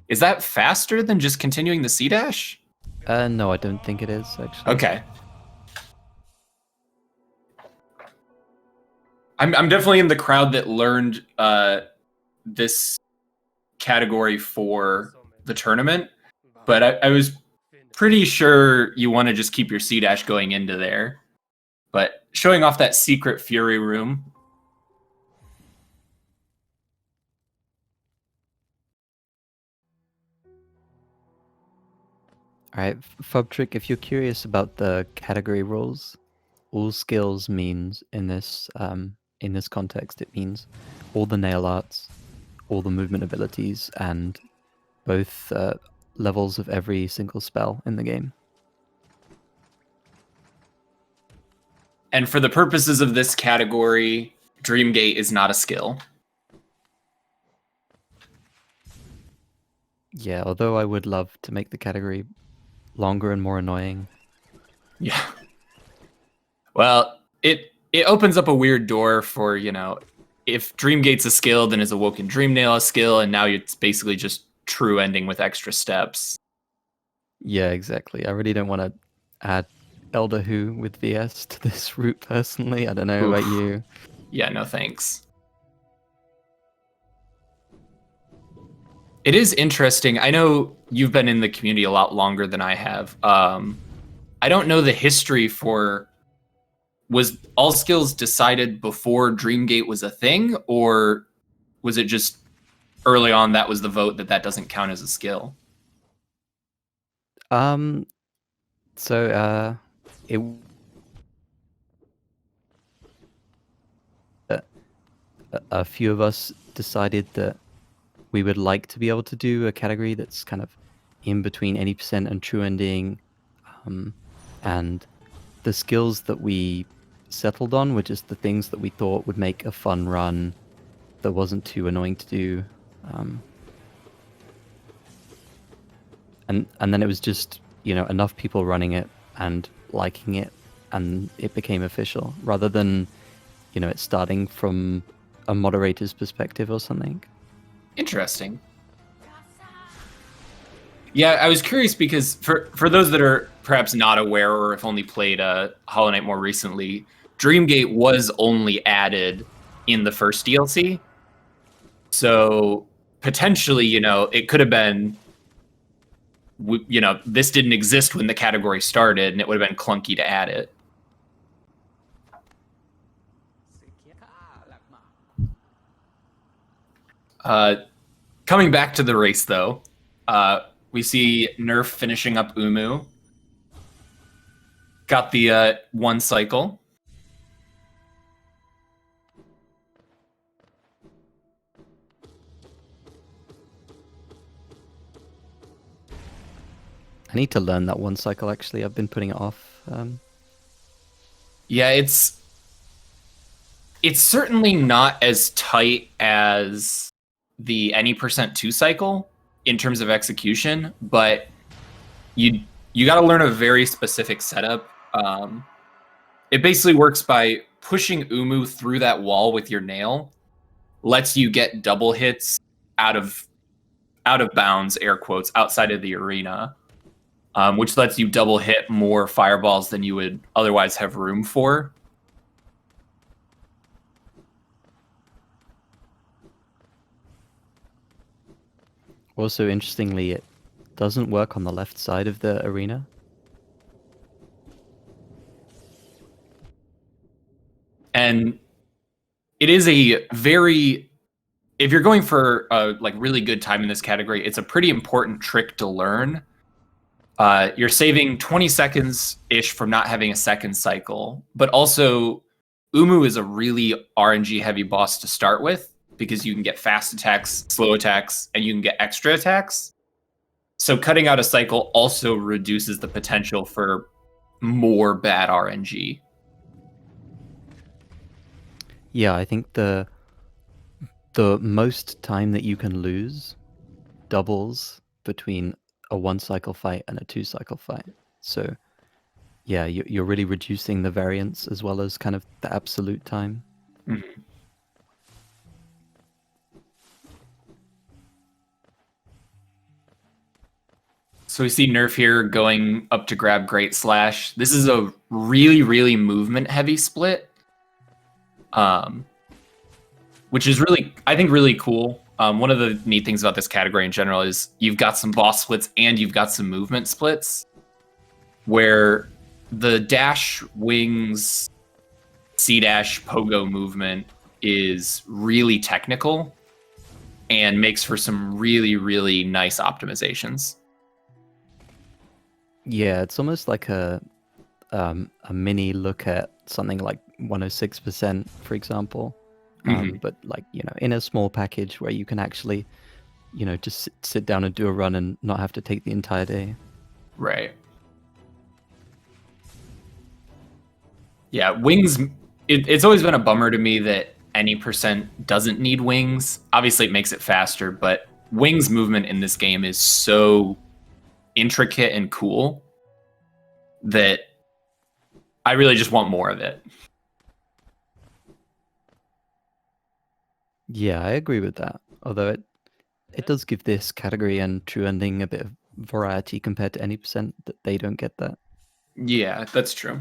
Is that faster than just continuing the C dash? No, I don't think it is, actually. Okay. I'm definitely in the crowd that learned this category for the tournament, but I was pretty sure you want to just keep your C dash going into there. But showing off that secret Fury Room. Alright, Fubtrick, if you're curious about the category rules, all skills means in this context, it means all the nail arts, all the movement abilities, and both levels of every single spell in the game. And for the purposes of this category, Dreamgate is not a skill. Yeah, although I would love to make the category longer and more annoying. Yeah. Well, it opens up a weird door for, if Dreamgate's a skill, then is Awoken Dreamnail a skill, and now it's basically just true ending with extra steps. Yeah, exactly. I really don't want to add Elder Who with VS to this route personally. I don't know about you. Yeah, no thanks. It is interesting. I know you've been in the community a lot longer than I have. I don't know the history for, was all skills decided before Dreamgate was a thing, or was it just early on that was the vote that doesn't count as a skill? It a few of us decided that we would like to be able to do a category that's kind of in between 80% and true ending, and the skills that we settled on were just the things that we thought would make a fun run that wasn't too annoying to do. And then it was just, enough people running it and liking it, and it became official, rather than, it starting from a moderator's perspective or something. Interesting. Yeah, I was curious because for those that are perhaps not aware or have only played Hollow Knight more recently, Dreamgate was only added in the first DLC. So potentially, it could have been, this didn't exist when the category started, and it would have been clunky to add it. Coming back to the race, though, we see Nerf finishing up Umu. Got the one cycle. I need to learn that one cycle, actually. I've been putting it off. Yeah, it's certainly not as tight as the any %2 cycle in terms of execution, but you got to learn a very specific setup. It basically works by pushing Umu through that wall with your nail, lets you get double hits out of bounds, air quotes, outside of the arena, which lets you double hit more fireballs than you would otherwise have room for. Also, interestingly, it doesn't work on the left side of the arena. And it is a very, if you're going for a really good time in this category, it's a pretty important trick to learn. You're saving 20 seconds-ish from not having a second cycle, but also Umu is a really RNG-heavy boss to start with, because you can get fast attacks, slow attacks, and you can get extra attacks. So cutting out a cycle also reduces the potential for more bad RNG. Yeah, I think the most time that you can lose doubles between a 1-cycle fight and a 2-cycle fight. So yeah, you're really reducing the variance as well as kind of the absolute time. Mm-hmm. So we see Nerf here going up to grab Great Slash. This is a really, really movement-heavy split, which is really, I think, really cool. One of the neat things about this category in general is you've got some boss splits and you've got some movement splits, where the dash, wings, C-dash, pogo movement is really technical and makes for some really, really nice optimizations. Yeah, it's almost like a mini look at something like 106%, for example. But like, in a small package where you can actually, just sit down and do a run and not have to take the entire day. Right. Yeah, wings, it's always been a bummer to me that any percent doesn't need wings. Obviously, it makes it faster, but wings movement in this game is so intricate and cool that I really just want more of it. Yeah, I agree with that. Although it does give this category and true ending a bit of variety compared to any percent that they don't get that. Yeah, that's true.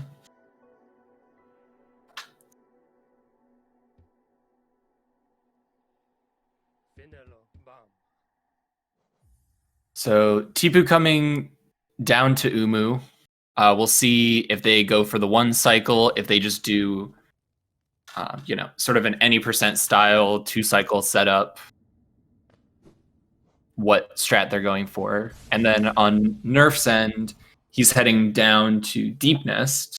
So Tipu coming down to Umu. We'll see if they go for the 1 cycle, if they just do, sort of an any percent style 2-cycle setup, what strat they're going for. And then on Nerf's end, he's heading down to Deep Nest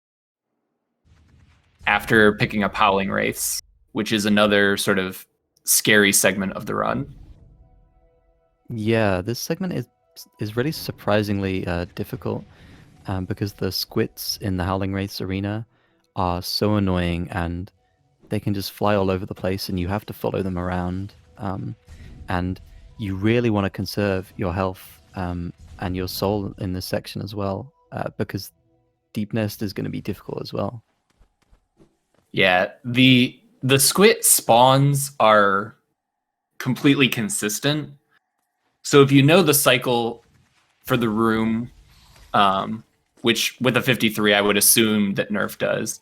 after picking up Howling Wraiths, which is another sort of scary segment of the run. Yeah, this segment is really surprisingly difficult because the squits in the Howling Wraiths arena are so annoying and they can just fly all over the place and you have to follow them around. And you really want to conserve your health and your soul in this section as well because Deep Nest is going to be difficult as well. Yeah, the squid spawns are completely consistent. So if you know the cycle for the room, which with a 53 I would assume that Nerf does,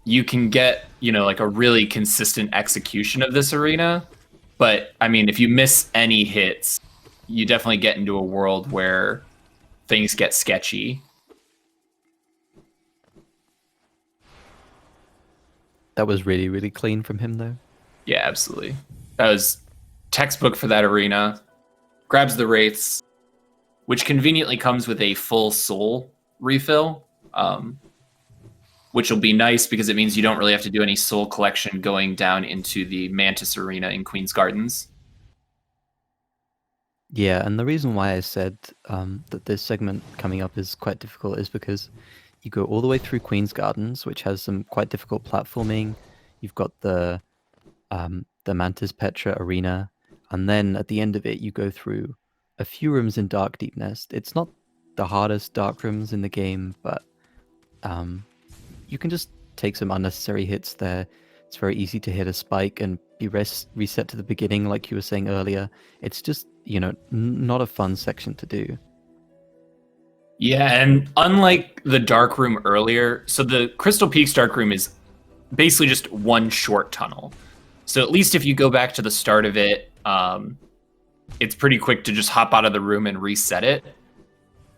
you can get, like a really consistent execution of this arena. But I mean, if you miss any hits, you definitely get into a world where things get sketchy. That was really, really clean from him, though. Yeah, absolutely. That was textbook for that arena. Grabs the Wraiths, which conveniently comes with a full soul refill, which will be nice because it means you don't really have to do any soul collection going down into the Mantis arena in Queen's Gardens. Yeah, and the reason why I said that this segment coming up is quite difficult is because you go all the way through Queen's Gardens, which has some quite difficult platforming. You've got the Mantis Petra arena, and then at the end of it, you go through a few rooms in Dark Deep Nest. It's not the hardest dark rooms in the game, but you can just take some unnecessary hits there. It's very easy to hit a spike and be reset to the beginning, like you were saying earlier. It's just, not a fun section to do. Yeah, and unlike the dark room earlier, so the Crystal Peaks dark room is basically just one short tunnel. So at least if you go back to the start of it, it's pretty quick to just hop out of the room and reset it.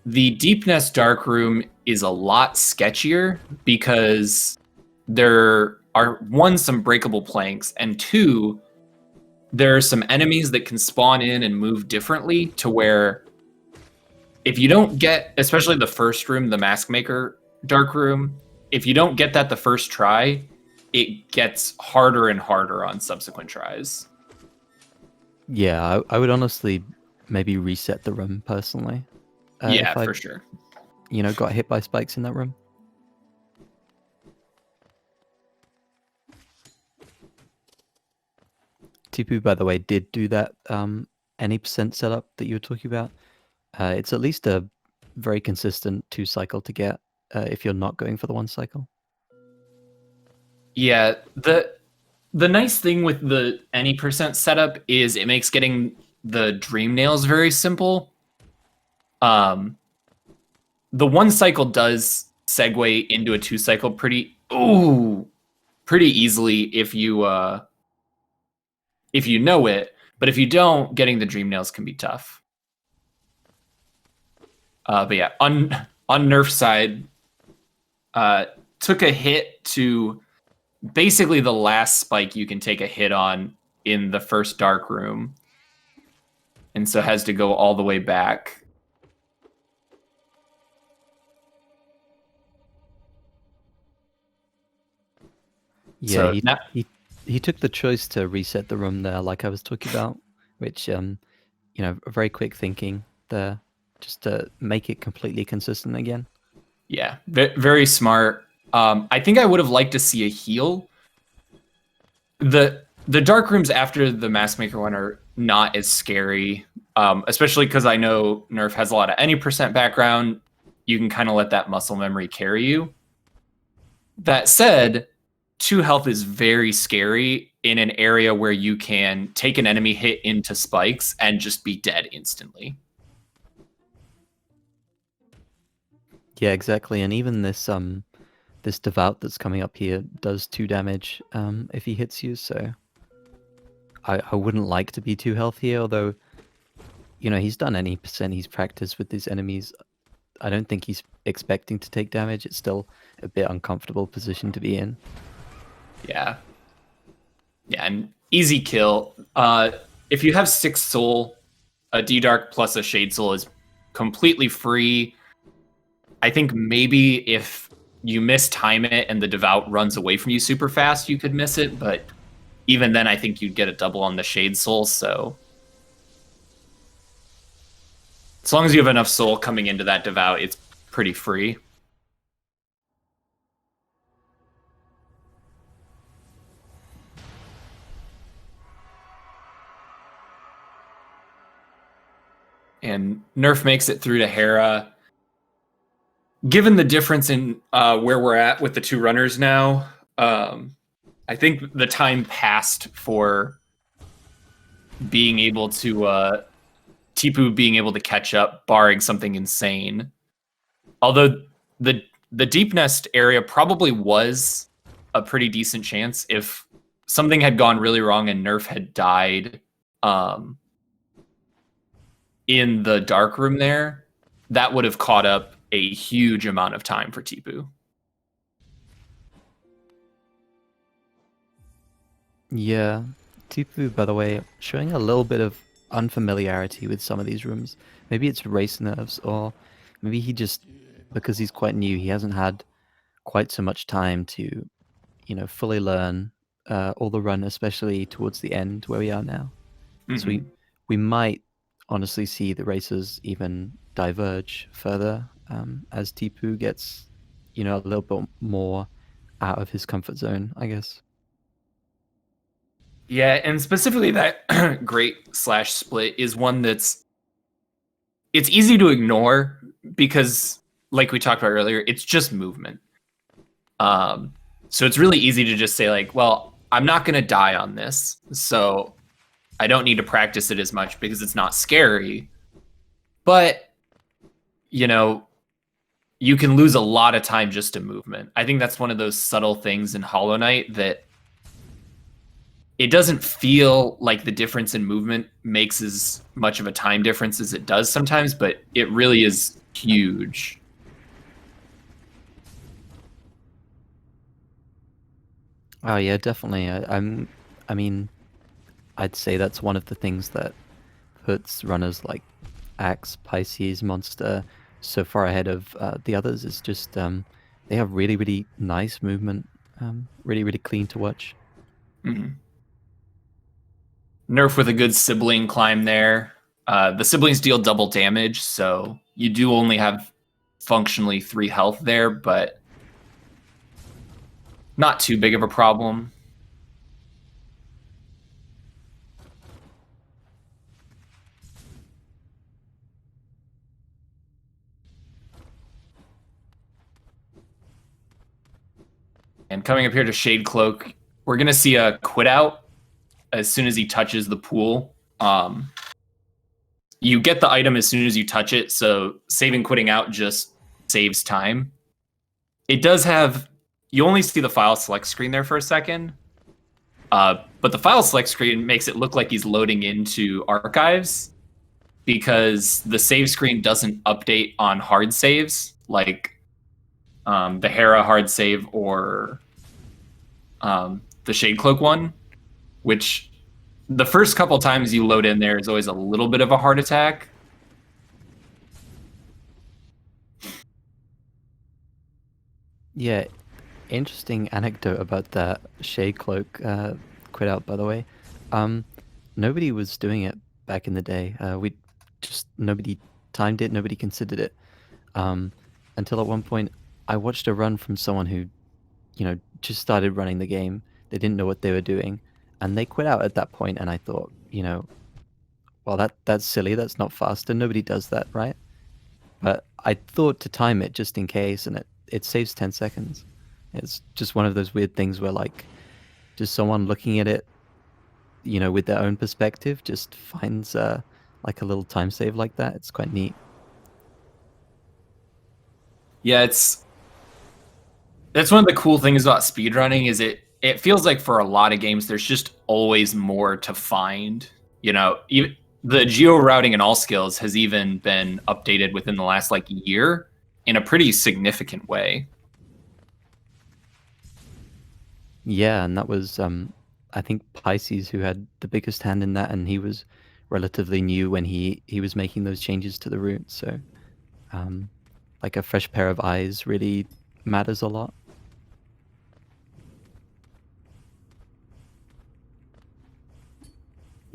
The Deep Nest dark room is a lot sketchier because there are, one, some breakable planks, and two, there are some enemies that can spawn in and move differently to where if you don't get, especially the first room, the Mask Maker dark room, if you don't get that the first try, it gets harder and harder on subsequent tries. Yeah, I would honestly maybe reset the room personally. Yeah, If I, for sure. got hit by spikes in that room. Tipu, by the way, did do that any percent setup that you were talking about. It's at least a very consistent 2 cycle to get if you're not going for the 1 cycle. Yeah, the nice thing with the any percent setup is it makes getting the dream nails very simple. The 1 cycle does segue into a 2 cycle pretty easily if you know it, but if you don't, getting the dream nails can be tough. But yeah, on Nerf side, took a hit to basically the last spike you can take a hit on in the first dark room, and so has to go all the way back. Yeah, So now, he took the choice to reset the room there, like I was talking about, which very quick thinking there, just to make it completely consistent again. yeah, very smart. I think I would have liked to see a heal. The dark rooms after the Mask Maker one are not as scary, especially because I know Nerf has a lot of any percent background. You can kind of let that muscle memory carry you. That said, 2 health is very scary in an area where you can take an enemy hit into spikes and just be dead instantly. Yeah, exactly. And even this this devout that's coming up here does 2 damage if he hits you, so I wouldn't like to be too healthy, although he's done any percent, he's practiced with these enemies. I don't think he's expecting to take damage. It's still a bit uncomfortable position to be in. Yeah. Yeah, and easy kill. If you have 6 soul, a D-Dark plus a Shade Soul is completely free. I think maybe if you mistime it and the Devout runs away from you super fast, you could miss it, but even then I think you'd get a double on the Shade Soul, so as long as you have enough soul coming into that Devout, it's pretty free. And Nerf makes it through to Hera. Given the difference in where we're at with the 2 runners now, I think the time passed for being able to Tipu being able to catch up, barring something insane. Although the deep nest area probably was a pretty decent chance if something had gone really wrong and Nerf had died in the dark room there, that would have caught up a huge amount of time for Tipu. Yeah, Tipu, by the way, showing a little bit of unfamiliarity with some of these rooms. Maybe it's race nerves, or maybe he just, because he's quite new, he hasn't had quite so much time to, fully learn all the run, especially towards the end where we are now. So we might honestly see the races even diverge further as Tipu gets, a little bit more out of his comfort zone, I guess. Yeah, and specifically that great slash split is one it's easy to ignore because, like we talked about earlier, it's just movement. So it's really easy to just say like, well, I'm not going to die on this, so I don't need to practice it as much because it's not scary. But you can lose a lot of time just to movement. I think that's one of those subtle things in Hollow Knight that it doesn't feel like the difference in movement makes as much of a time difference as it does sometimes, but it really is huge. Oh yeah, definitely. I mean, I'd say that's one of the things that puts runners like Axe, Pisces, Monster so far ahead of the others. Is just they have really, really nice movement, really, really clean to watch. Mm-hmm. Nerf with a good sibling climb there. The siblings deal double damage, so you do only have functionally 3 health there, but not too big of a problem. And coming up here to Shade Cloak, we're going to see a quit out as soon as he touches the pool. You get the item as soon as you touch it, so saving quitting out just saves time. It does have, you only see the file select screen there for a second, but the file select screen makes it look like he's loading into archives because the save screen doesn't update on hard saves, like the Hera hard save or the Shade Cloak one, which the first couple times you load in there is always a little bit of a heart attack. Yeah, interesting anecdote about that Shade Cloak quit out, by the way. Nobody was doing it back in the day. Nobody timed it, nobody considered it. Until at one point I watched a run from someone who, just started running the game. They didn't know what they were doing, and they quit out at that point, and I thought, well, that's silly, that's not fast, and nobody does that, right? But I thought to time it just in case, and it saves 10 seconds. It's just one of those weird things where, like, just someone looking at it, with their own perspective, just finds like a little time save like that. It's quite neat. Yeah, that's one of the cool things about speedrunning is it feels like for a lot of games there's just always more to find. Even the geo routing in all skills has even been updated within the last year in a pretty significant way. Yeah, and that was I think Pisces who had the biggest hand in that, and he was relatively new when he was making those changes to the route. So like a fresh pair of eyes really matters a lot.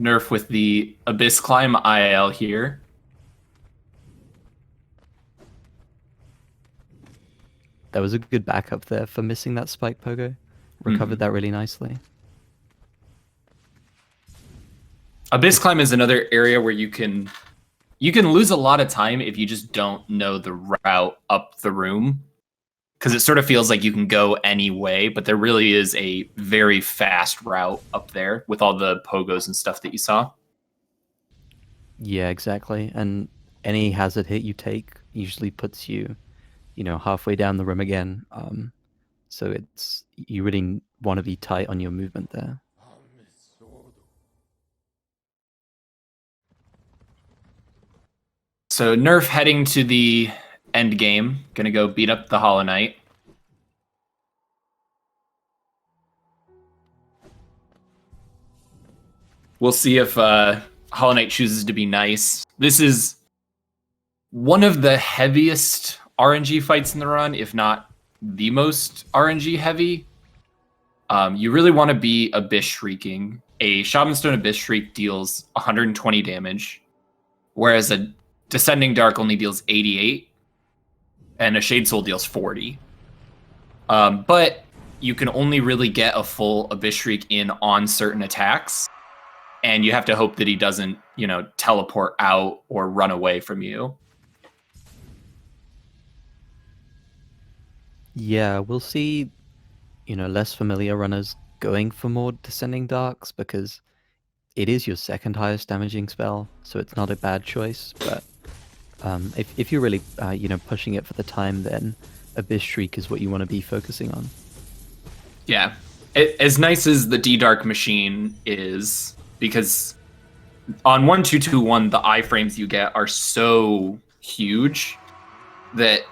Nerf with the Abyss Climb IL here. That was a good backup there for missing that spike pogo. Recovered that really nicely. Abyss Climb is another area where you can lose a lot of time if you just don't know the route up the room, because it sort of feels like you can go any way, but there really is a very fast route up there with all the pogos and stuff that you saw. Yeah, exactly. And any hazard hit you take usually puts you, halfway down the room again. So you really want to be tight on your movement there. So Nerf heading to the end game, gonna go beat up the Hollow Knight. We'll see if Hollow Knight chooses to be nice. This is one of the heaviest RNG fights in the run, if not the most RNG heavy. You really want to be Abyss Shrieking. A Shaman Stone Abyss Shriek deals 120 damage, whereas a Descending Dark only deals 88, and a Shade Soul deals 40. But you can only really get a full Abyss Shriek in on certain attacks, and you have to hope that he doesn't, teleport out or run away from you. Yeah, we'll see, less familiar runners going for more Descending Darks because it is your second highest damaging spell, so it's not a bad choice. But if you're really, pushing it for the time, then Abyss Shriek is what you want to be focusing on. Yeah. As nice as the D-Dark machine is, because on 1-2-2-1, the iframes you get are so huge that,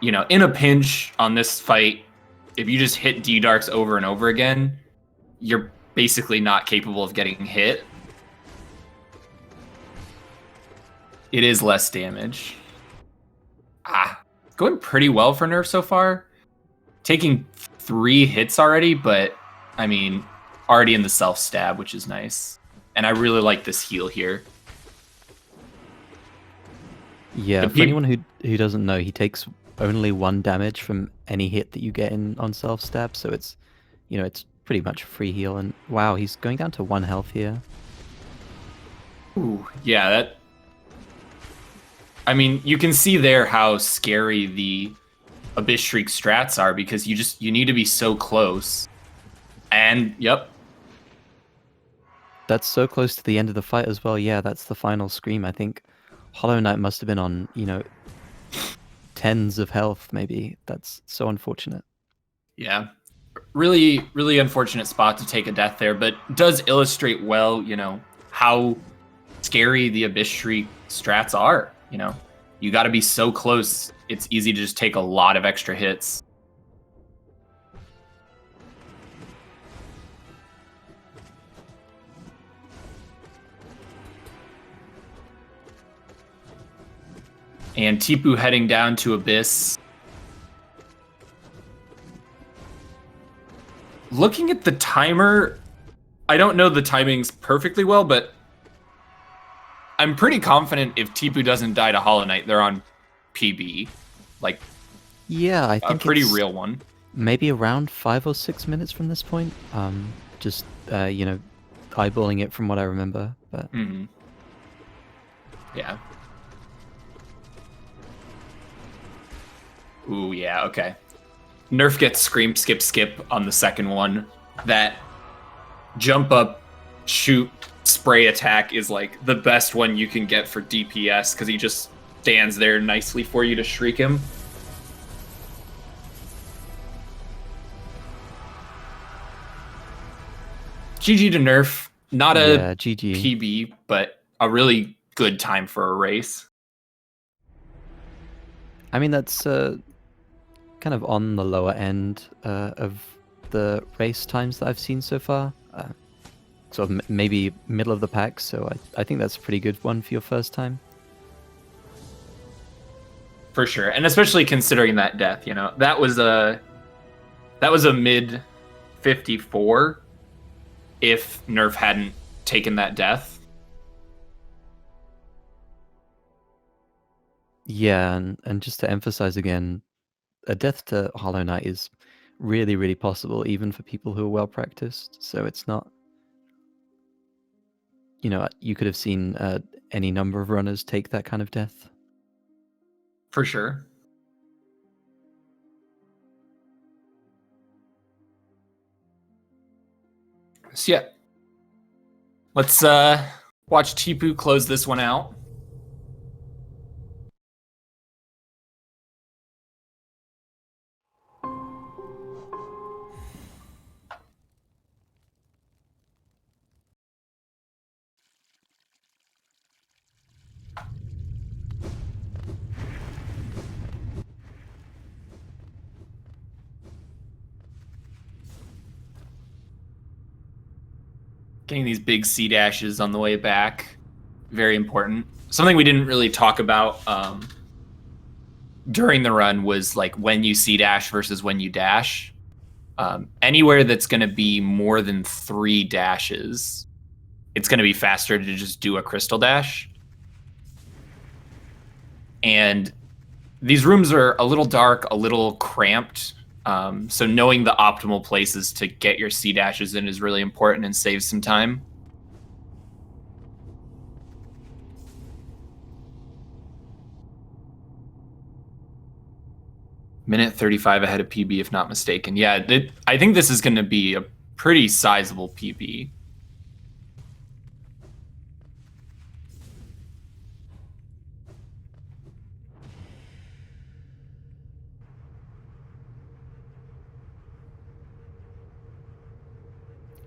in a pinch on this fight, if you just hit D-Darks over and over again, you're basically not capable of getting hit. It is less damage. Going pretty well for Nerf so far. Taking 3 hits already, but, already in the self-stab, which is nice. And I really like this heal here. Yeah, for anyone who doesn't know, he takes only 1 damage from any hit that you get in on self-stab, so it's, you know, it's pretty much a free heal. And wow, he's going down to 1 health here. Ooh, yeah, that... I mean, you can see there how scary the Abyss Shriek strats are, because you need to be so close. And, yep. That's so close to the end of the fight as well. Yeah, that's the final scream. I think Hollow Knight must have been on, you know, tens of health, maybe. That's so unfortunate. Yeah. Really, really unfortunate spot to take a death there, but does illustrate well, you know, how scary the Abyss Shriek strats are. You know, you got to be so close. It's easy to just take a lot of extra hits. And Tipu heading down to Abyss. Looking at the timer, I don't know the timings perfectly well, but I'm pretty confident if Tipu doesn't die to Hollow Knight, they're on PB. Like, yeah, I think a pretty it's real one. Maybe around 5 or 6 minutes from this point. Just you know, eyeballing it from what I remember. But yeah. Ooh, yeah, okay. Nerf gets scream, skip, skip on the second one. That jump up, shoot, spray attack is like the best one you can get for DPS, because he just stands there nicely for you to shriek him. GG to Nerf. Not a GG. PB, but a really good time for a race. I mean, that's kind of on the lower end of the race times that I've seen so far. Sort of maybe middle of the pack, so I think that's a pretty good one for your first time. For sure, and especially considering that death, you know, that was a mid 54 if Nerf hadn't taken that death. Yeah, and just to emphasize again, a death to Hollow Knight is really, really possible, even for people who are well practiced. So it's not, you know, you could have seen any number of runners take that kind of death. For sure. So yeah, let's watch Tipu close this one out. Getting these big C dashes on the way back, very important. Something we didn't really talk about during the run was like when you C dash versus when you dash. Anywhere that's going to be more than 3 dashes, it's going to be faster to just do a crystal dash. And these rooms are a little dark, a little cramped. So knowing the optimal places to get your C dashes in is really important and saves some time. Minute 35 ahead of PB, if not mistaken. Yeah, I think this is going to be a pretty sizable PB.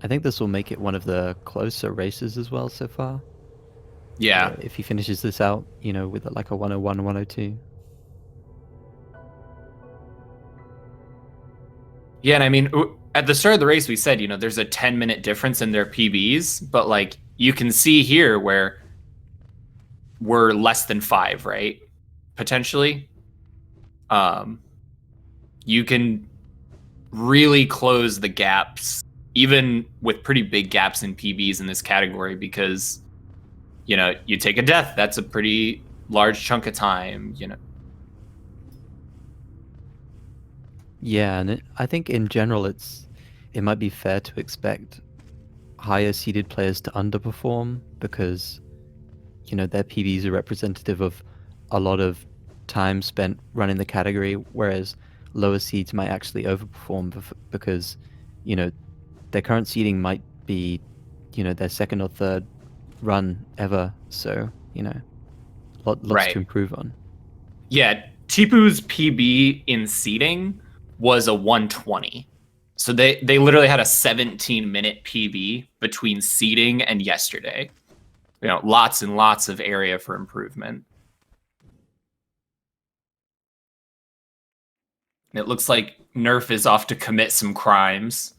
I think this will make it one of the closer races as well so far. Yeah. If he finishes this out, you know, with like a 101, 102. Yeah, and I mean, at the start of the race, we said, you know, there's a 10-minute difference in their PBs, but like you can see here where we're less than 5, right? Potentially. You can really close the gaps even with pretty big gaps in PBs in this category, because, you know, you take a death, that's a pretty large chunk of time, you know. Yeah, and I think in general it might be fair to expect higher seeded players to underperform because, you know, their PBs are representative of a lot of time spent running the category, whereas lower seeds might actually overperform because, you know, their current seeding might be, you know, their second or third run ever. So, you know, lots Right. to improve on. Yeah, Tipu's PB in seeding was a 120. So they literally had a 17-minute PB between seeding and yesterday. You know, lots and lots of area for improvement. It looks like Nerf is off to commit some crimes.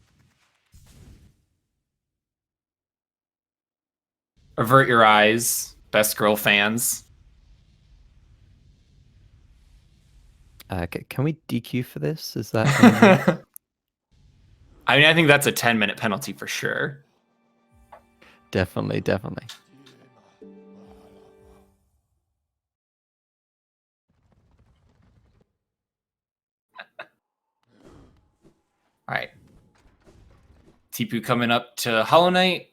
Avert your eyes, best girl fans. Can we DQ for this? Is that? I mean, I think that's a 10-minute penalty for sure. Definitely. All right. Tipu coming up to Hollow Knight.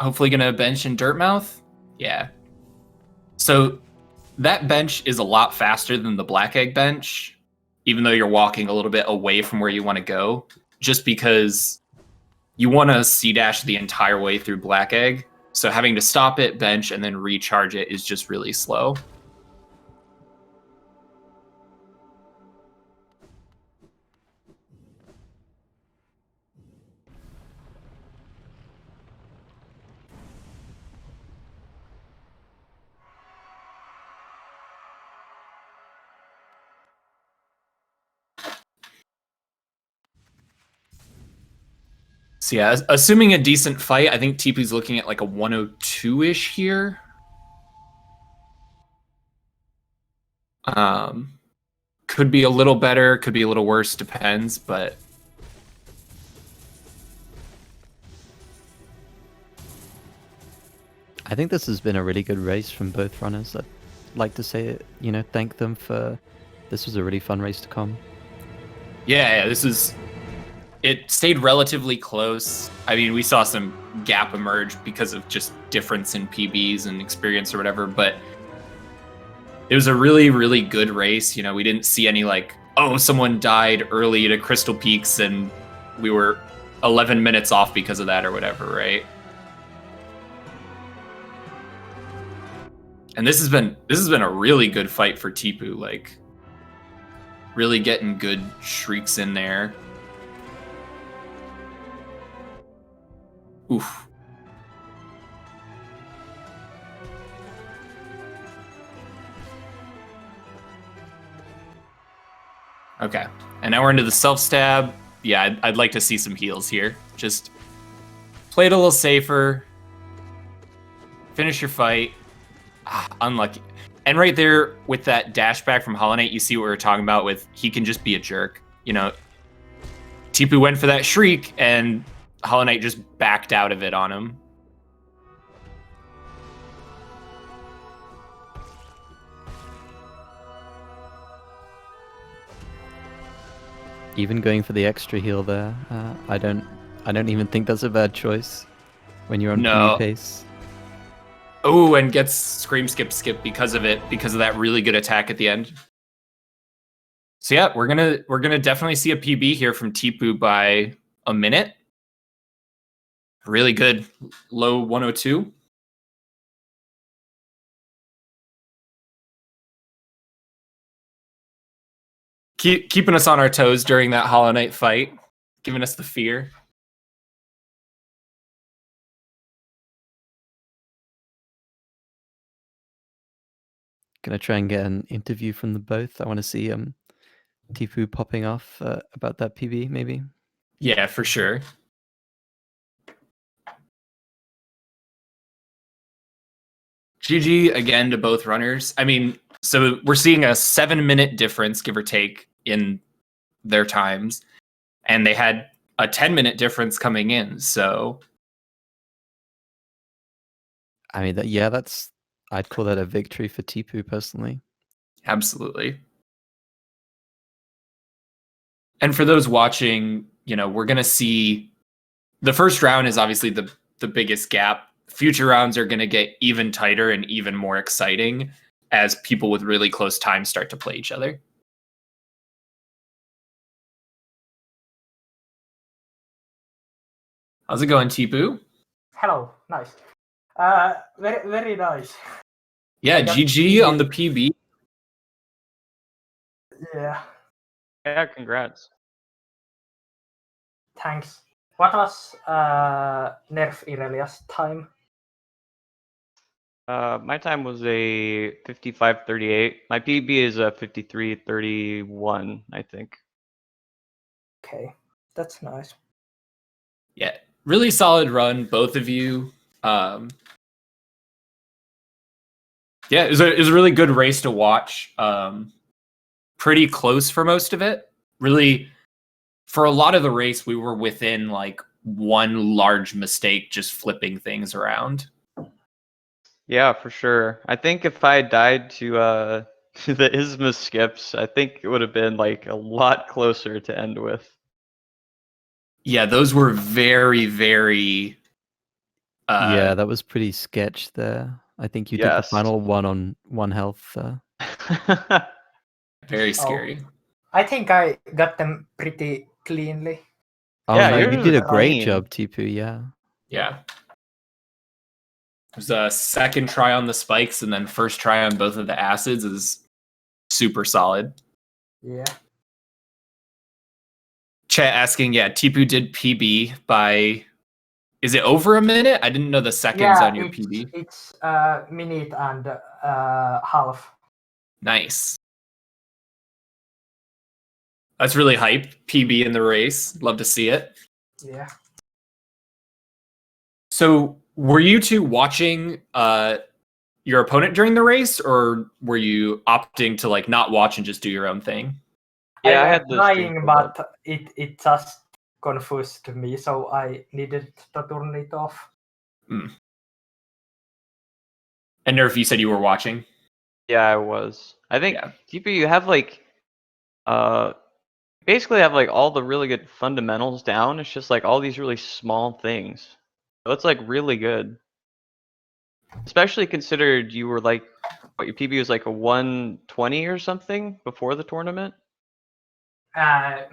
Hopefully going to bench in Dirtmouth. Yeah. So that bench is a lot faster than the Black Egg bench, even though you're walking a little bit away from where you want to go, just because you want to C-dash the entire way through Black Egg. So having to stop it, bench, and then recharge it is just really slow. So yeah, assuming a decent fight, I think Tipu's looking at like a 102-ish here. Could be a little better, could be a little worse, depends, but I think this has been a really good race from both runners. I'd like to say it, you know, thank them for this was a really fun race to come. Yeah, it stayed relatively close. I mean, we saw some gap emerge because of just difference in PBs and experience or whatever, but it was a really, really good race. You know, we didn't see any like, oh, someone died early to Crystal Peaks and we were 11 minutes off because of that or whatever, right? And this has been a really good fight for Tipu, like really getting good shrieks in there. Oof. Okay, and now we're into the self-stab. Yeah, I'd like to see some heals here. Just play it a little safer. Finish your fight. Unlucky. And right there with that dash back from Hollow Knight, you see what we were talking about with he can just be a jerk. You know, Tipu went for that shriek and Hollow Knight just backed out of it on him. Even going for the extra heal there, I don't even think that's a bad choice when you're on PB pace. Oh, and gets Scream Skip because of it, because of that really good attack at the end. So yeah, we're gonna definitely see a PB here from Tipu by a minute. Really good, low 102. Keeping us on our toes during that Hollow Knight fight, giving us the fear. Gonna try and get an interview from the both. I want to see Tipu popping off about that PB, maybe. Yeah, for sure. GG again to both runners. I mean, so we're seeing a 7-minute difference, give or take, in their times, and they had a 10-minute difference coming in. So I mean, I'd call that a victory for Tipu personally. absolutely. And for those watching, we're going to see the first round is obviously the biggest gap. Future rounds are going to get even tighter and even more exciting as people with really close time start to play each other. How's it going, Tipu? Hello, nice. Very, very nice. Yeah, GG on the PB. Yeah. Yeah, congrats. Thanks. What was Nerflrelia's time? My time was a 55:38. My PB is a 53:31, I think. Okay, that's nice. Yeah, really solid run, both of you. Yeah, it was a really good race to watch. Pretty close for most of it. Really, for a lot of the race, we were within like one large mistake, just flipping things around. Yeah, for sure. I think if I died to the Isma skips, I think it would have been like a lot closer to end with. Yeah, those were very, very. Yeah, that was pretty sketch there. I think you did the Yes. final one on 1 health. Very scary. I think I got them pretty cleanly. Oh Yeah, no, yours you did a was great clean. job, Tipu. Yeah. Yeah. It was a second try on the spikes and then first try on both of the acids is super solid. Yeah. Chat asking, yeah, Tipu did PB by. Is it over a minute? I didn't know the seconds on your PB. It's a minute and half. Nice. That's really hype. PB in the race. Love to see it. Yeah. So, were you two watching your opponent during the race, or were you opting to like not watch and just do your own thing? Yeah, I was had the stream trying, pulled up. but it just confused me, so I needed to turn it off. And Nerf, you said you were watching. Yeah, I was. I think Yeah. Tipu, you have like basically have like all the really good fundamentals down. It's just like all these really small things. So it's like really good. Especially considered you were like what your PB was like a 120 or something before the tournament. Yeah,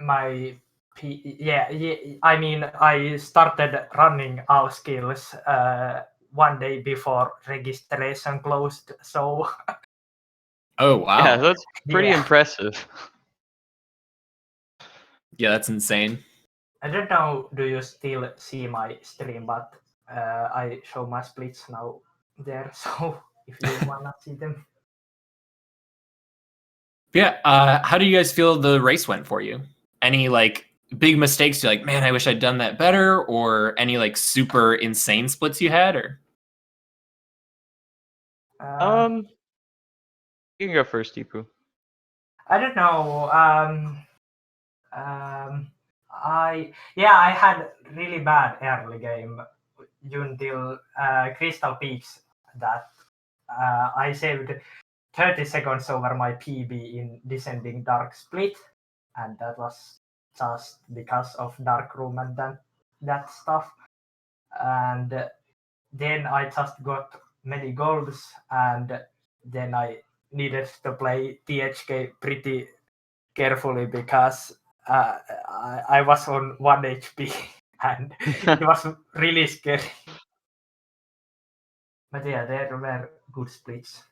I mean, I started running all skills 1 day before registration closed, so Oh wow. Yeah, that's pretty Yeah. impressive. Yeah, that's insane. I don't know, do you still see my stream, but I show my splits now there, so if you wanna see them. Yeah. How do you guys feel the race went for you? Any like big mistakes? You're like, man, I wish I'd done that better, or any like super insane splits you had, or? You can go first, Tipu. I don't know. I had really bad early game until Crystal Peaks that I saved 30 seconds over my PB in Descending Dark Split, and that was just because of Dark Room and that stuff. And then I just got many golds, and then I needed to play THK pretty carefully because I was on 1 HP and it was really scary. But yeah, there were good splits.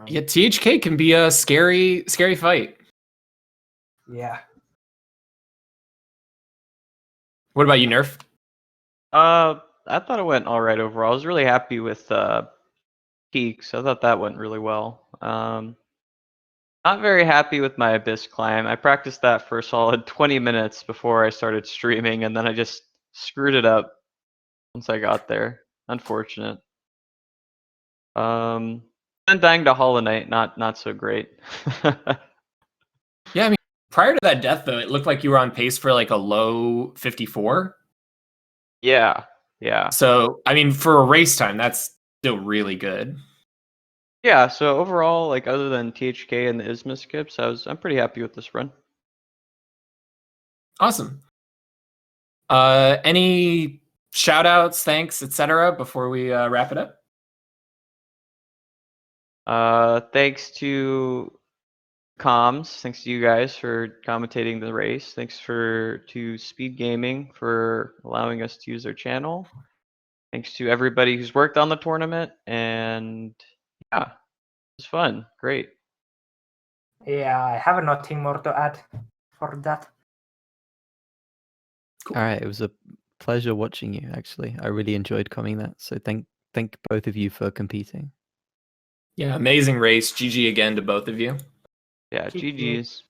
Yeah, THK can be a scary, scary fight. Yeah. What about you, Nerf? I thought it went all right overall. I was really happy with Peaks. I thought that went really well. Not very happy with my Abyss climb. I practiced that for a solid 20 minutes before I started streaming, and then I just screwed it up once I got there. Unfortunate. Then dying to Hollow Knight, not so great. Yeah, I mean, Prior to that death, though, it looked like you were on pace for like a low 54. Yeah, yeah. So, I mean, for a race time, that's still really good. Yeah, so overall, like other than THK and the ISMA skips, I'm pretty happy with this run. Awesome. Any shout outs, thanks, etc. before we wrap it up? Thanks to Comms, thanks to you guys for commentating the race. Thanks to Speed Gaming for allowing us to use their channel. Thanks to everybody who's worked on the tournament, and yeah, it was fun. Great. Yeah, I have nothing more to add for that. Cool. All right, it was a pleasure watching you. Actually, I really enjoyed coming that. So thank both of you for competing. Yeah, amazing race. GG again to both of you. Yeah, GG. GG's.